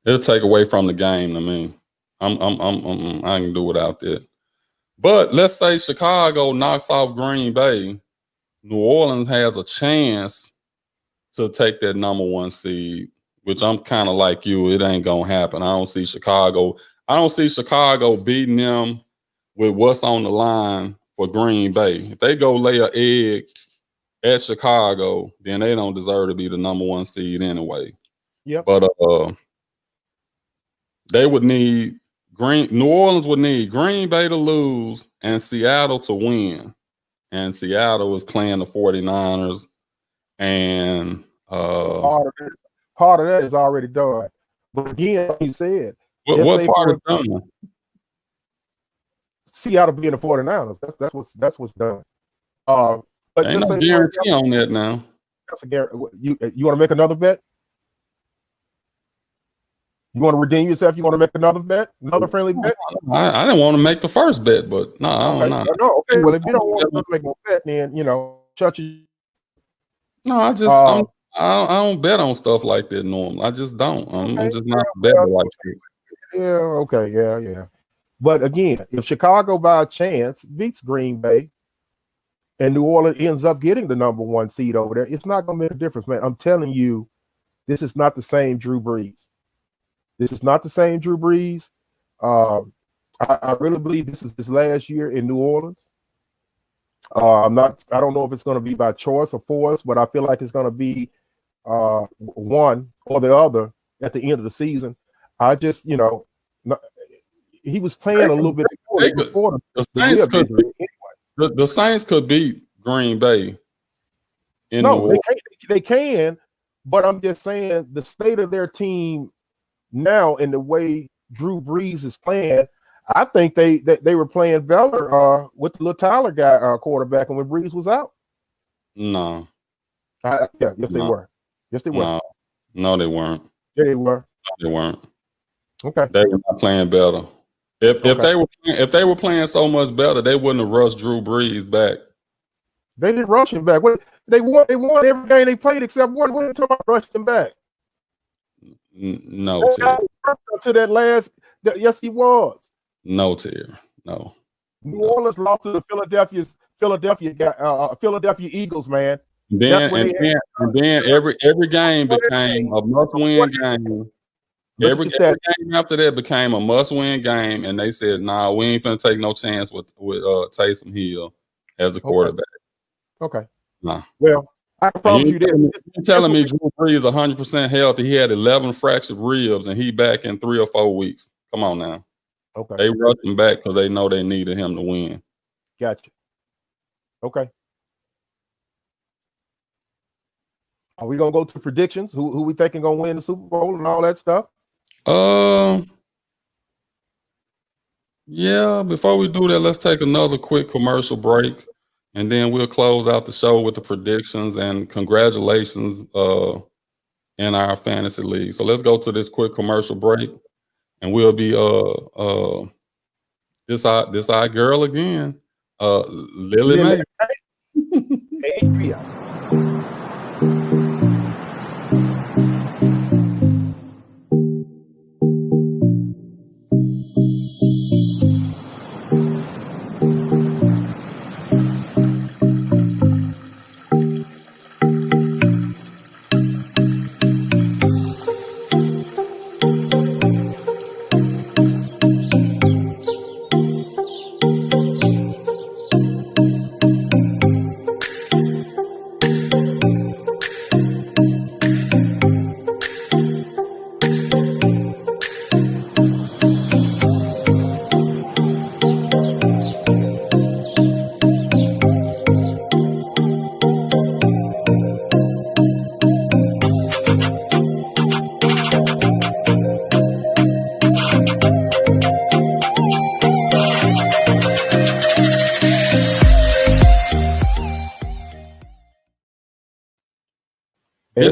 It'll take away from the game to me. I can do without that. But let's say Chicago knocks off Green Bay. New Orleans has a chance to take that number one seed, which I'm kind of like you. It ain't gonna happen. I don't see Chicago beating them with what's on the line for Green Bay. If they go lay an egg at Chicago, then they don't deserve to be the number one seed anyway. Yep. But they would need New Orleans would need Green Bay to lose and Seattle to win. And Seattle is playing the 49ers. And part of that is already done. But again, like you said, what part is done? Seattle being the 49ers. That's what's done. But ain't no guarantee on that now. That's a guarantee. You want to make another bet? You want to redeem yourself? You want to make another bet? Another friendly bet? I didn't want to make the first bet, but no, okay. No, okay. Well, if you don't want to make no bet, then shut your. No, I don't bet on stuff like that normally. I just don't. I'm just not a better like that. Yeah. Okay. Yeah. But again, if Chicago by a chance beats Green Bay, and New Orleans ends up getting the number one seed over there, it's not going to make a difference, man. I'm telling you, this is not the same Drew Brees. This is not the same Drew Brees. I really believe this is his last year in New Orleans. I don't know if it's going to be by choice or force, but I feel like it's going to be one or the other at the end of the season. I just, he was playing a little bit before the Saints could beat, anyway. The Saints could beat Green Bay. They can, but I'm just saying the state of their team now and the way Drew Brees is playing, I think they were playing better with the little Tyler guy quarterback and when Brees was out. No. Yes, they were. Yes, they were. No, they weren't. Yeah, they were. No, they weren't. Okay. They were not playing better. If they were playing so much better, they wouldn't have rushed Drew Brees back. They didn't rush him back. They won every game they played except one. What are you talking about rushing him back? No, to that last. Yes, he was. No, Terry. No. New Orleans lost to the Philadelphia Eagles, man. Then every game became a must-win game. Every game after that became a must-win game, and they said, "Nah, we ain't finna take no chance with Taysom Hill as the quarterback." Okay. Nah. Well, I promise you this. You're telling me Drew Brees is 100% healthy. He had 11 fractured ribs, and he back in 3 or 4 weeks. Come on now. Okay. They rushed him back because they know they needed him to win. Gotcha. Okay. Are we gonna go to predictions? Who we thinking gonna win the Super Bowl and all that stuff? Yeah. Before we do that, let's take another quick commercial break, and then we'll close out the show with the predictions and congratulations in our fantasy league. So let's go to this quick commercial break, and we'll be this our girl again, Lily Mae. Adria.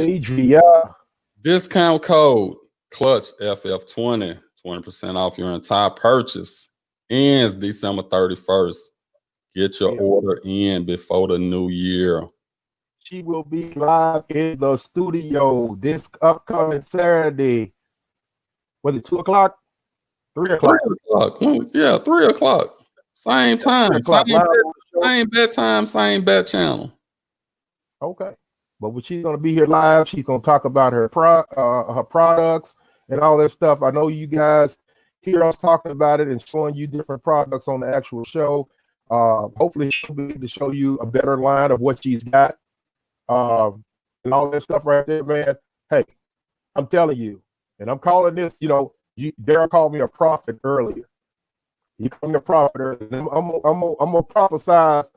Adria. Discount code Clutch FF20, 20% off your entire purchase. Ends December 31st. Get your order in before the new year. She will be live in the studio this upcoming Saturday. Was it 2 o'clock? 3 3 o'clock. o'clock. Yeah, 3 o'clock. Same time. 3 o'clock. Same bet time, same bet channel. Okay. But when she's gonna be here live, she's gonna talk about her products and all that stuff. I know you guys hear us talking about it and showing you different products on the actual show. Hopefully she'll be able to show you a better line of what she's got. And all that stuff right there, man. Hey, I'm telling you, and I'm calling this, Daryl called me a prophet earlier. He called me a prophet earlier. And I'm gonna prophesize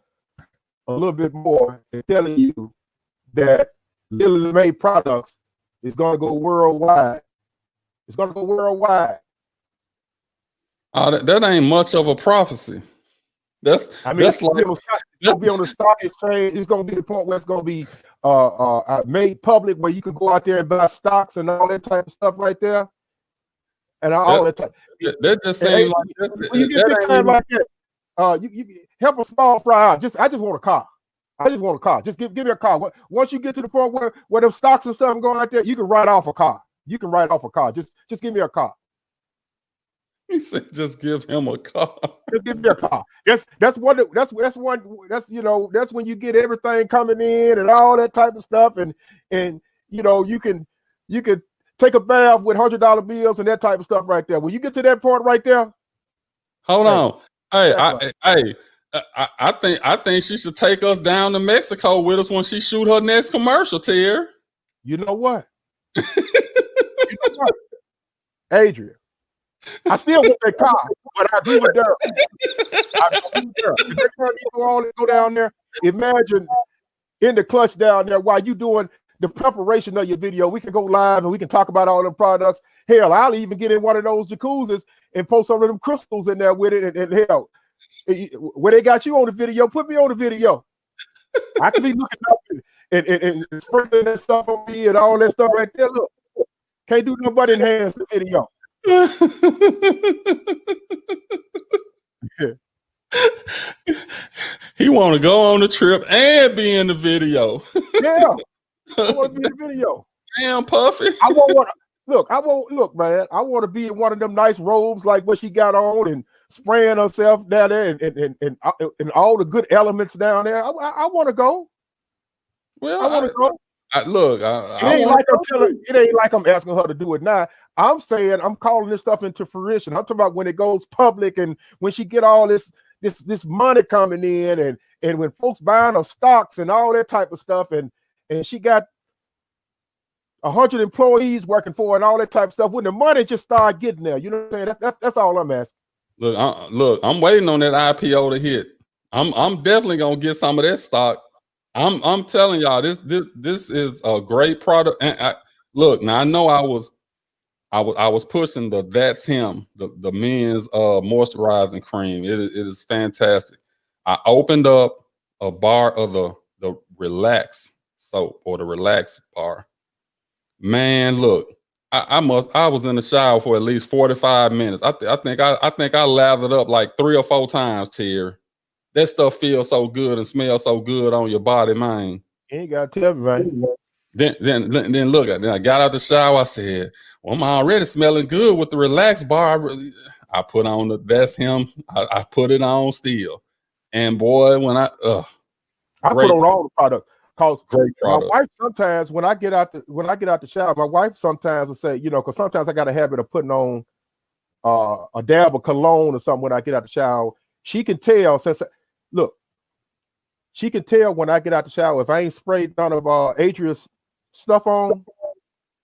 a little bit more and telling you that Lily Mae Products is gonna go worldwide. It's gonna go worldwide. That ain't much of a prophecy. It's gonna be on the stock exchange. It's gonna be the point where it's gonna be made public, where you can go out there and buy stocks and all that type of stuff right there. And all that type. That just seems like when you get big time like that, you help a small fry out. I just want a car. I just want a car. Just give me a car. Once you get to the point where them stocks and stuff are going out there, you can write off a car. You can write off a car. Just give me a car. He said, "Just give him a car." Just give me a car. That's when you get everything coming in and all that type of stuff, and you can take a bath with $100 bills and that type of stuff right there. When you get to that point right there, hold on. Hey, I think she should take us down to Mexico with us when she shoot her next commercial, Tier. You know what? Adrian, I still want that car, but I agree with Daryl. The next time you go down there, imagine in the clutch down there while you doing the preparation of your video. We can go live and we can talk about all the products. Hell, I'll even get in one of those jacuzzis and post some of them crystals in there with it. And hell, where they got you on the video, put me on the video. I can be looking up and sprinkling that stuff on me and all that stuff right there. Look, can't do nothing but enhance the video. He want to go on the trip and be in the video. Yeah, I want to be in the video. Damn, Puffy. I want man. I want to be in one of them nice robes like what she got on and spraying herself down there and all the good elements down there. I want to go. Well, I want to go. It ain't like I'm asking her to do it now. I'm saying I'm calling this stuff into fruition. I'm talking about when it goes public and when she get all this money coming in and when folks buying her stocks and all that type of stuff and she got 100 employees working for her and all that type of stuff. When the money just start getting there, you know what I'm saying? That's all I'm asking. Look, I'm waiting on that IPO to hit. I'm definitely gonna get some of that stock. I'm telling y'all, this is a great product. And look, now I know I was pushing the That's Him, the men's moisturizing cream. It is fantastic. I opened up a bar of the Relax soap or the Relax bar. Man, look, I was in the shower for at least 45 minutes. I think I lathered up like 3 or 4 times, Tier. That stuff feels so good and smells so good on your body, man. You ain't gotta tell me, man. Then look, then I got out the shower. I said, "Well, I'm already smelling good with the Relax bar." I put on the That's Him. I put it on still, and boy, when I put on all the products. Cause great product. My wife sometimes when I get out the shower, my wife sometimes will say, because sometimes I got a habit of putting on a dab of cologne or something when I get out the shower. She can tell she can tell when I get out the shower if I ain't sprayed none of Adria's stuff on,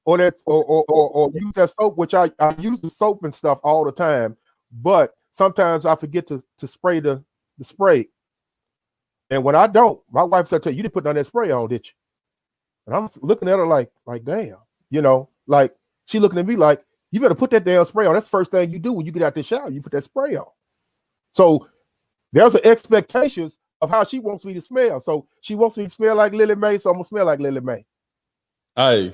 or use that soap, which I use the soap and stuff all the time, but sometimes I forget to spray the spray. And when I don't, my wife said, "You didn't put none of that spray on, did you?" And I'm looking at her like damn, like she looking at me like, "You better put that damn spray on. That's the first thing you do when you get out the shower. You put that spray on." So there's an expectations of how she wants me to smell. So she wants me to smell like Lily Mae, so I'm gonna smell like Lily Mae. Hey,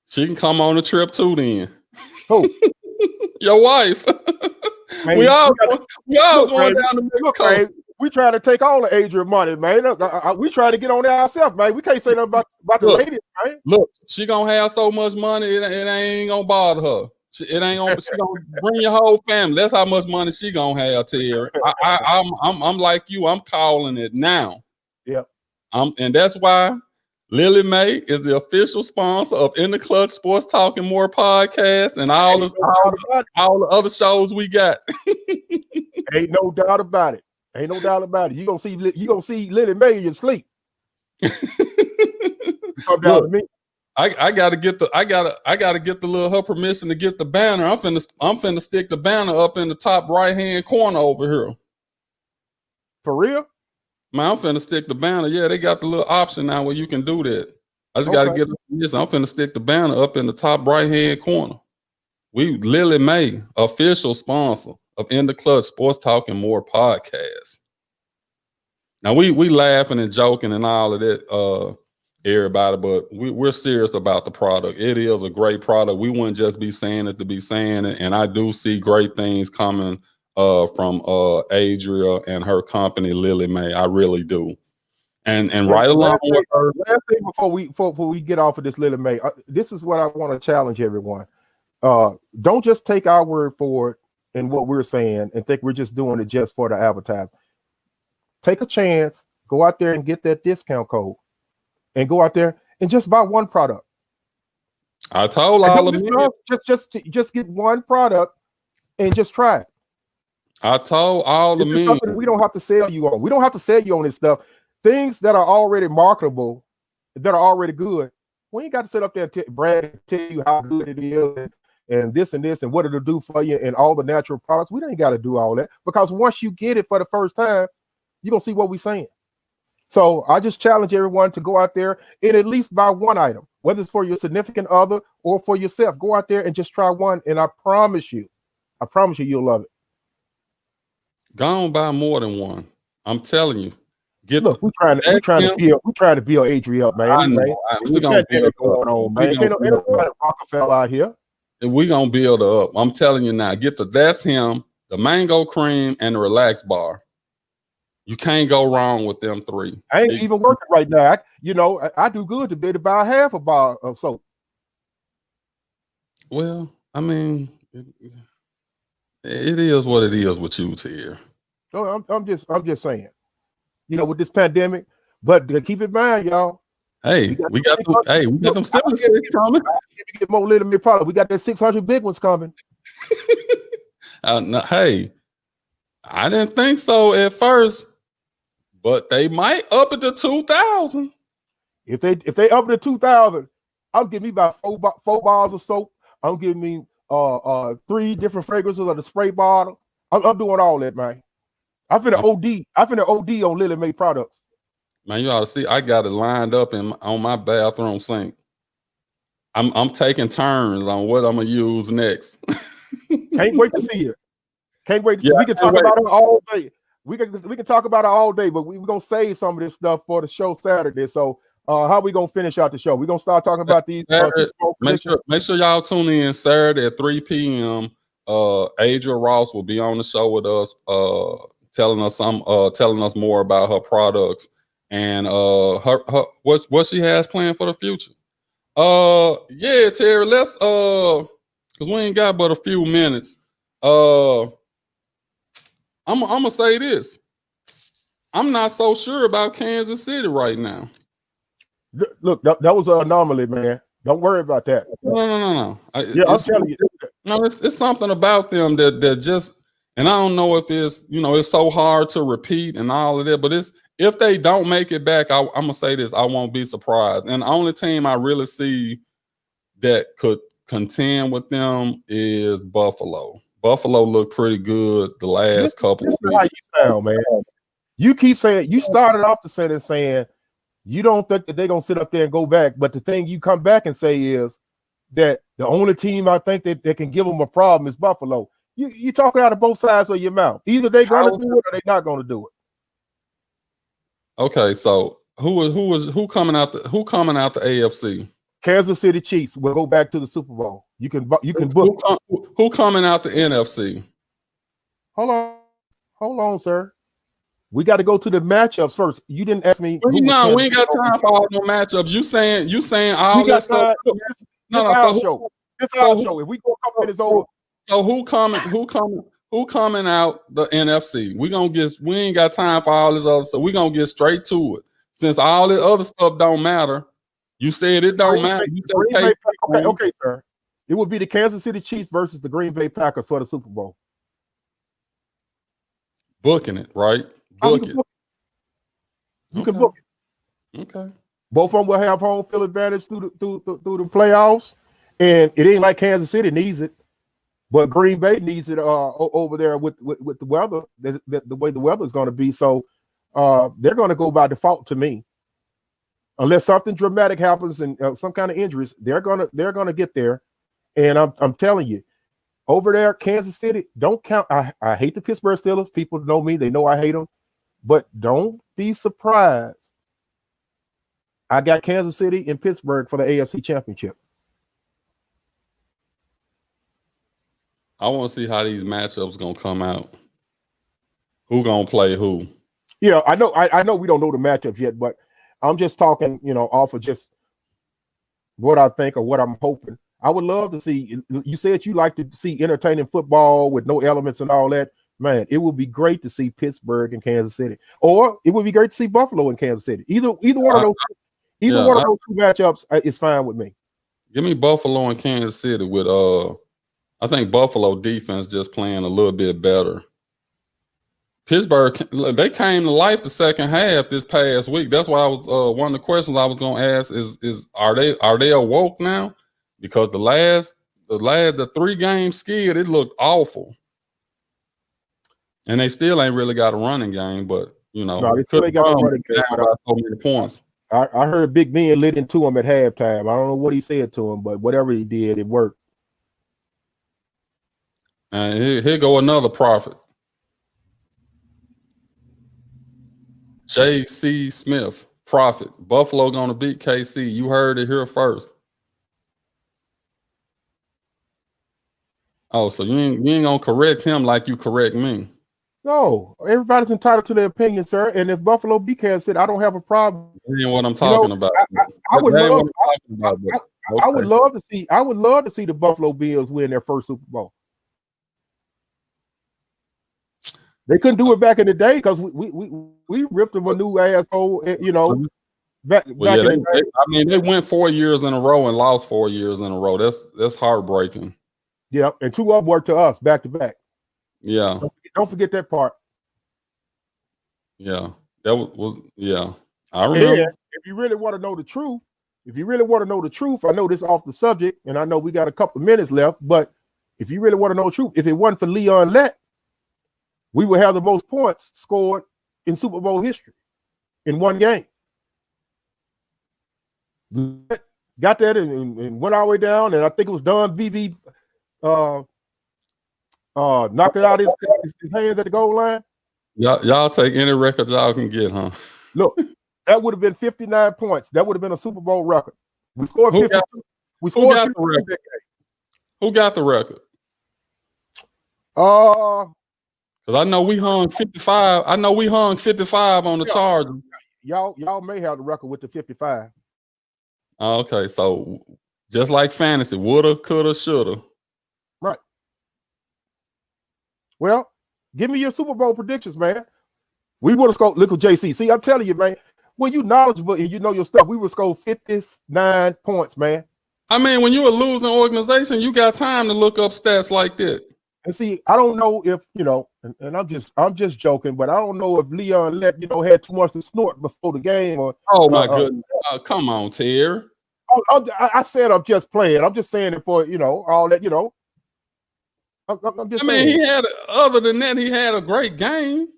she can come on the trip too then. Who? Your wife. Man, we all going down to Mexico. We try to take all the Adrian money, man. We try to get on there ourselves, man. We can't say nothing about the ladies, man. Look, she gonna have so much money, it ain't gonna bother her. It ain't on. She gonna bring your whole family. That's how much money she gonna have, Terry. I'm like you. I'm calling it now. Yep. And that's why Lily Mae is the official sponsor of In the Clutch Sports Talking More podcast and all the other shows we got. Ain't no doubt about it. Ain't no doubt about it. You gonna see Lily Mae in your sleep. Come down to me. I gotta get the little her permission to get the banner. I'm finna stick the banner up in the top right hand corner over here. For real? Man, I'm finna stick the banner. Yeah, they got the little option now where you can do that. I just gotta get the permission. I'm finna stick the banner up in the top right hand corner. We Lily Mae, official sponsor of In the Clutch Sports Talking More podcast. Now we laughing and joking and all of that, everybody, but we're serious about the product. It is a great product. We wouldn't just be saying it to be saying it, and I do see great things coming from Adria and her company Lily Mae. I really do. And right along with her. Last thing before we get off of this Lily Mae, this is what I want to challenge everyone. Don't just take our word for it and what we're saying and think we're just doing it just for the advertising. Take a chance, go out there and get that discount code, and go out there and just buy one product. I told all of you, just get one product and just try it. I told all of me, we don't have to sell you on. We don't have to sell you on this stuff. Things that are already marketable, that are already good. We ain't got to sit up there and brag and tell you how good it is and this and what it'll do for you and all the natural products. We ain't got to do all that, because once you get it for the first time, you're gonna see what we're saying. So I just challenge everyone to go out there and at least buy one item, whether it's for your significant other or for yourself. Go out there and just try one, and I promise you you'll love it. Go on, buy more than one. I'm telling you. We're trying to build Adria up, man. We're gonna build going on, man. Ain't nobody Rockefeller out here. We're gonna build her up. I'm telling you now. That's him, the mango cream, and the relax bar. You can't go wrong with them three. I ain't even working right now. I do good to be able to buy half a bar of soap. Well, I mean, it is what it is with you, Tier. No, I'm just saying. With this pandemic, but keep in mind, y'all. Hey, we got them stimulus checks coming. Get more Lily Mae product. We got that 600 big ones coming. Hey, I didn't think so at first, but they might up it to 2,000. If they up it to 2,000, I'm getting me about four bars of soap. I'm giving me 3 different fragrances of the spray bottle. I'm doing all that, man. I'm finna OD on Lily Mae products. Man, you ought to see. I got it lined up on my bathroom sink. I'm taking turns on what I'm gonna use next. Can't wait to see it. Can't wait to see. We can talk about it all day. We can talk about it all day, but we're gonna save some of this stuff for the show Saturday. So how we gonna finish out the show? We're gonna start talking about these. Make sure y'all tune in Saturday at 3 p.m. Adria Ross will be on the show with us, telling us more about her products and what she has planned for the future. Yeah, Terry, let's because we ain't got but a few minutes. I'm gonna say this. I'm not so sure about Kansas City right now. Look, that was an anomaly, man. Don't worry about that. No. I'm telling you. No, it's something about them that just, and I don't know if it's, it's so hard to repeat and all of that, but if they don't make it back, I'm gonna say this, I won't be surprised. And the only team I really see that could contend with them is Buffalo. Buffalo looked pretty good the last couple of weeks. How you sound, man. You keep saying, you started off the sentence saying you don't think that they're gonna sit up there and go back, but the thing you come back and say is that the only team I think that can give them a problem is Buffalo. You talking out of both sides of your mouth. Either they're gonna do it or they're not gonna do it. Okay, so who coming out the AFC? Kansas City Chiefs will go back to the Super Bowl. You can book. Who coming out the NFC? Hold on, sir. We got to go to the matchups first. You didn't ask me. We ain't got time for all no matchups. You saying all that stuff? No. So This is our show. If we go a couple minutes over, So who coming out the NFC? We ain't got time for all this other stuff. We gonna get straight to it. Since all this other stuff don't matter, you said it don't matter. You said okay, sir. It would be the Kansas City Chiefs versus the Green Bay Packers for the Super Bowl. Booking it, right? Book it. You can book it. Okay. Both of them will have home field advantage through the playoffs, and it ain't like Kansas City needs it, but Green Bay needs it over there with the weather, the way the weather is going to be. So they're going to go by default to me, unless something dramatic happens and some kind of injuries. They're gonna get there, and I'm telling you, over there, Kansas City, don't count. I hate the Pittsburgh Steelers. People know me; they know I hate them, but don't be surprised. I got Kansas City and Pittsburgh for the AFC Championship. I want to see how these matchups gonna come out. Who gonna play who? Yeah, I know we don't know the matchups yet, but I'm just talking, off of just what I think or what I'm hoping. I would love to see. You said you like to see entertaining football with no elements and all that. Man, it would be great to see Pittsburgh and Kansas City, or it would be great to see Buffalo and Kansas City. Either one of those. One of those two matchups is fine with me. Give me Buffalo and Kansas City with I think Buffalo defense just playing a little bit better. Pittsburgh, they came to life the second half this past week. That's why I was one of the questions I was gonna ask is are they awoke now? Because the 3 game skid, it looked awful. And they still ain't really got a running game, but they still ain't got a running game. So many points. I heard Big Ben lit into him at halftime. I don't know what he said to him, but whatever he did, it worked. And here go another prophet. J.C. Smith, prophet. Buffalo gonna beat KC. You heard it here first. Oh, so you ain't gonna correct him like you correct me. No, everybody's entitled to their opinion, sir. And if Buffalo beat Kansas City, I don't have a problem. That ain't what I'm talking about. I would love to see the Buffalo Bills win their first Super Bowl. They couldn't do it back in the day because we ripped them a new asshole, back in the day. They went 4 years in a row and lost 4 years in a row. That's heartbreaking. Yeah, and 2 of them were to us back to back. Yeah. Don't forget that part. Yeah. That was I remember. And if you really want to know the truth, I know this is off the subject, and I know we got a couple of minutes left, but if you really want to know the truth, if it wasn't for Leon Lett, we would have the most points scored in Super Bowl history in one game. Got that and went all the way down, and I think it was Don Beebe knocked it out his hands at the goal line. Y'all take any record y'all can get, huh? Look, that would have been 59 points. That would have been a Super Bowl record. We scored 52. We scored 52. Who got the record? Because I know we hung 55. I know we hung 55 on the Chargers. Y'all may have the record with the 55. Okay, so just like fantasy, woulda, coulda, shoulda. Right. Well, give me your Super Bowl predictions, man. We would have scored. Look at JC. See, I'm telling you, man. When you knowledgeable and you know your stuff, we would score 59 points, man. I mean, when you're a losing organization, you got time to look up stats like that. And see, I don't know if and I'm just joking, but I don't know if Leon Lett, had too much to snort before the game. Or oh my goodness, come on, Ter. I said I'm just playing. I'm just saying it for all that. I'm just saying. Other than that, he had a great game.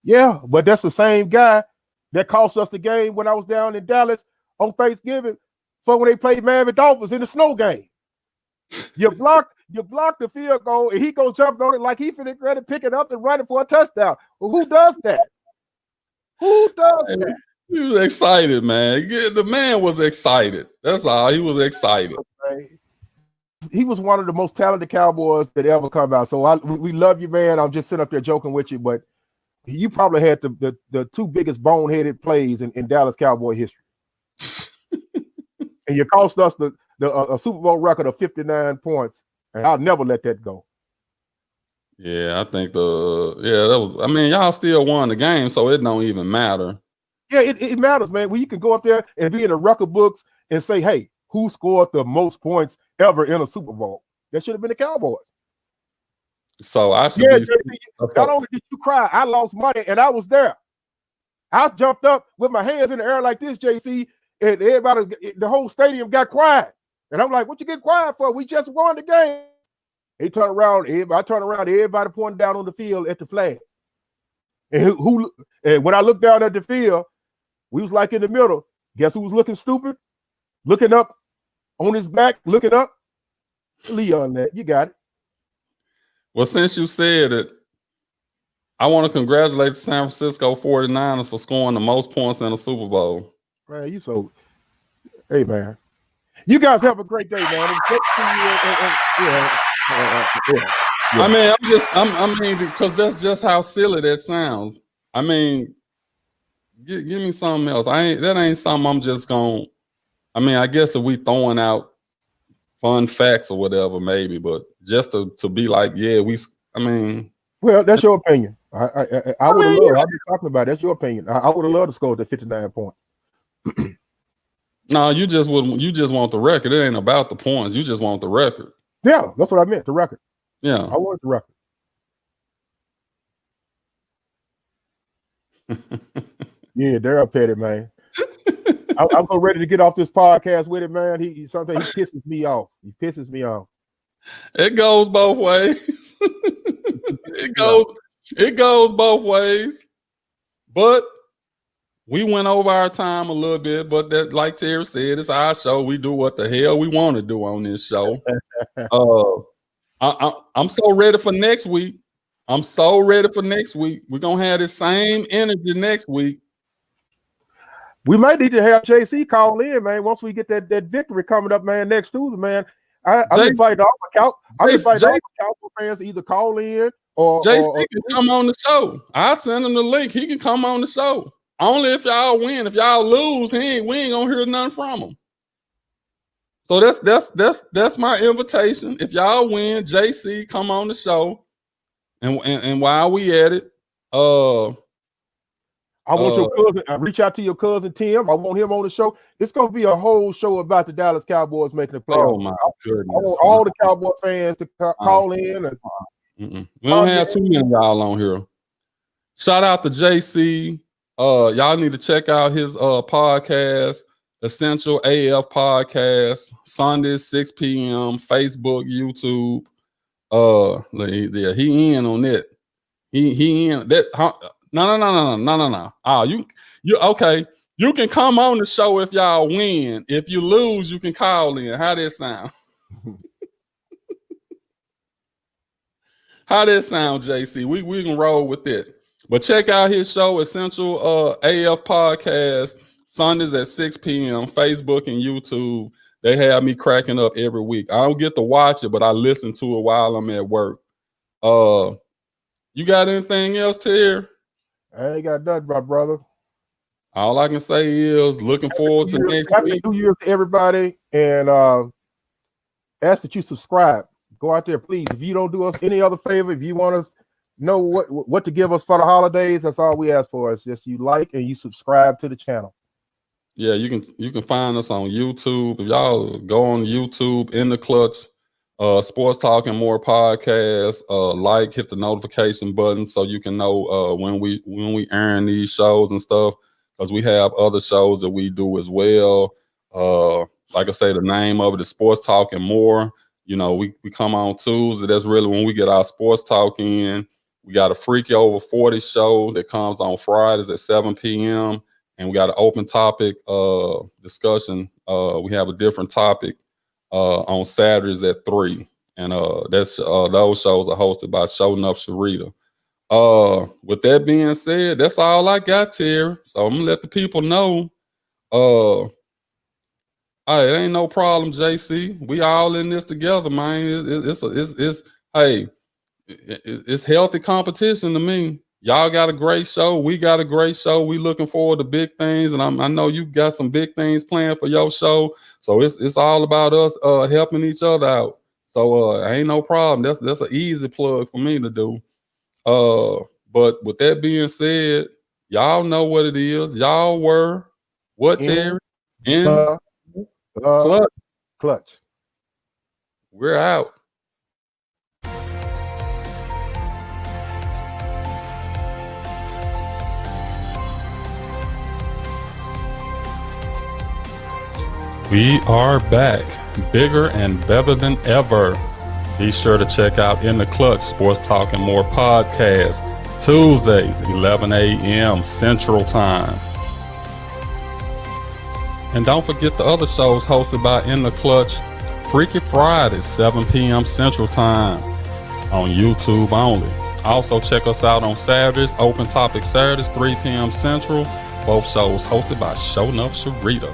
Yeah, but that's the same guy that cost us the game when I was down in Dallas on Thanksgiving for when they played Miami Dolphins in the snow game. You blocked the field goal, and he go jump on it like he finna grab it, pick it up, and run it for a touchdown. Well, who does that? Who does that? He was excited, man. The man was excited. That's all. He was excited. He was one of the most talented Cowboys that ever come out. So we love you, man. I'm just sitting up there joking with you, but you probably had the 2 biggest boneheaded plays in Dallas Cowboy history. And you cost us a Super Bowl record of 59 points, and I'll never let that go. Yeah, I think that was. I mean, y'all still won the game, so it don't even matter. Yeah, it matters, man. When you can go up there and be in the record books and say, "Hey, who scored the most points ever in a Super Bowl?" That should have been the Cowboys. So I should Yeah, be. JC, not only did you cry, I lost money, and I was there. I jumped up with my hands in the air like this, JC, and everybody, the whole stadium got quiet. And I'm like, "What you get quiet for? We just won the game." He turned around, I turned around, everybody pointed down on the field at the flag. And and when I looked down at the field, we was like in the middle. Guess who was looking stupid? Looking up on his back, looking up. Leon, that you got it. Well, since you said it, I want to congratulate the San Francisco 49ers for scoring the most points in a Super Bowl. Man, hey, man. You guys have a great day, man. It's great to see you. Yeah. I mean, because that's just how silly that sounds. I mean, give me something else. That ain't something I'm just going to, I mean, I guess if we throwing out fun facts or whatever, maybe, but just to be like, yeah, well, that's your opinion. I would have loved, I've been talking about it. That's your opinion. I would have loved to score the 59 points. No, you just want the record. It ain't about the points. You just want the record. Yeah, that's what I meant, the record. Yeah. I wanted the record. Yeah, Daryl Petty, man. I'm so ready to get off this podcast with it, man. Sometimes he pisses me off. It goes both ways. It goes both ways. But we went over our time a little bit, but that, like Terry said, it's our show. We do what the hell we want to do on this show. I'm so ready for next week. We're gonna have the same energy next week. We might need to have JC call in, man. Once we get that victory coming up, man, next Tuesday, man. I'm inviting all the Cowboy fans to either call in or JC can come on the show. I'll send him the link. He can come on the show. Only if y'all win. If y'all lose, we ain't gonna hear nothing from him. So that's my invitation. If y'all win, JC, come on the show. And while we at it, I want your cousin. Reach out to your cousin Tim. I want him on the show. It's gonna be a whole show about the Dallas Cowboys making the playoffs. Oh my goodness! I want all the Cowboy fans to call in. We don't have too many y'all on here. Shout out to JC. Y'all need to check out his podcast, Essential AF Podcast, Sundays 6 p.m. Facebook, YouTube. Yeah, he in on it. He in that. No. Oh, you okay? You can come on the show if y'all win. If you lose, you can call in. How that sound? How that sound, JC? We can roll with it. But check out his show, Essential AF Podcast, Sundays at 6 p.m., Facebook and YouTube. They have me cracking up every week. I don't get to watch it, but I listen to it while I'm at work. You got anything else, Terry? I ain't got nothing, my brother. All I can say is looking forward to next week. Happy New Year to everybody, and ask that you subscribe. Go out there, please. If you don't do us any other favor, if you want to know what to give us for the holidays, that's all we ask for. It's just you like and you subscribe to the channel. Yeah, you can find us on YouTube. If y'all go on YouTube, In the Clutch, Sports Talk and More podcast, hit the notification button so you can know when we earn these shows and stuff, because we have other shows that we do as well. Like I say, the name of it is Sports Talk and More. You know, we come on Tuesday. That's really when we get our sports talk in. We got a Freaky Over 40 show that comes on Fridays at 7 p.m. And we got an open topic discussion. We have a different topic on Saturdays at 3. And those shows are hosted by Showing Up Sharita. With that being said, that's all I got, Terry. So I'm gonna let the people know. It ain't no problem, JC. We all in this together, man. It's healthy competition to me. Y'all got a great show. We got a great show. We looking forward to big things, and I know you got some big things planned for your show. So it's all about us helping each other out. So ain't no problem. That's an easy plug for me to do. But with that being said, y'all know what it is. Y'all were what, Terry? In Clutch. Clutch. We're out. We are back, bigger and better than ever. Be sure to check out In the Clutch Sports Talk and More podcast, Tuesdays, 11 a.m. Central Time. And don't forget the other shows hosted by In the Clutch, Freaky Fridays, 7 p.m. Central Time on YouTube only. Also check us out on Saturdays, Open Topic Saturdays, 3 p.m. Central. Both shows hosted by Shownuff Sharita.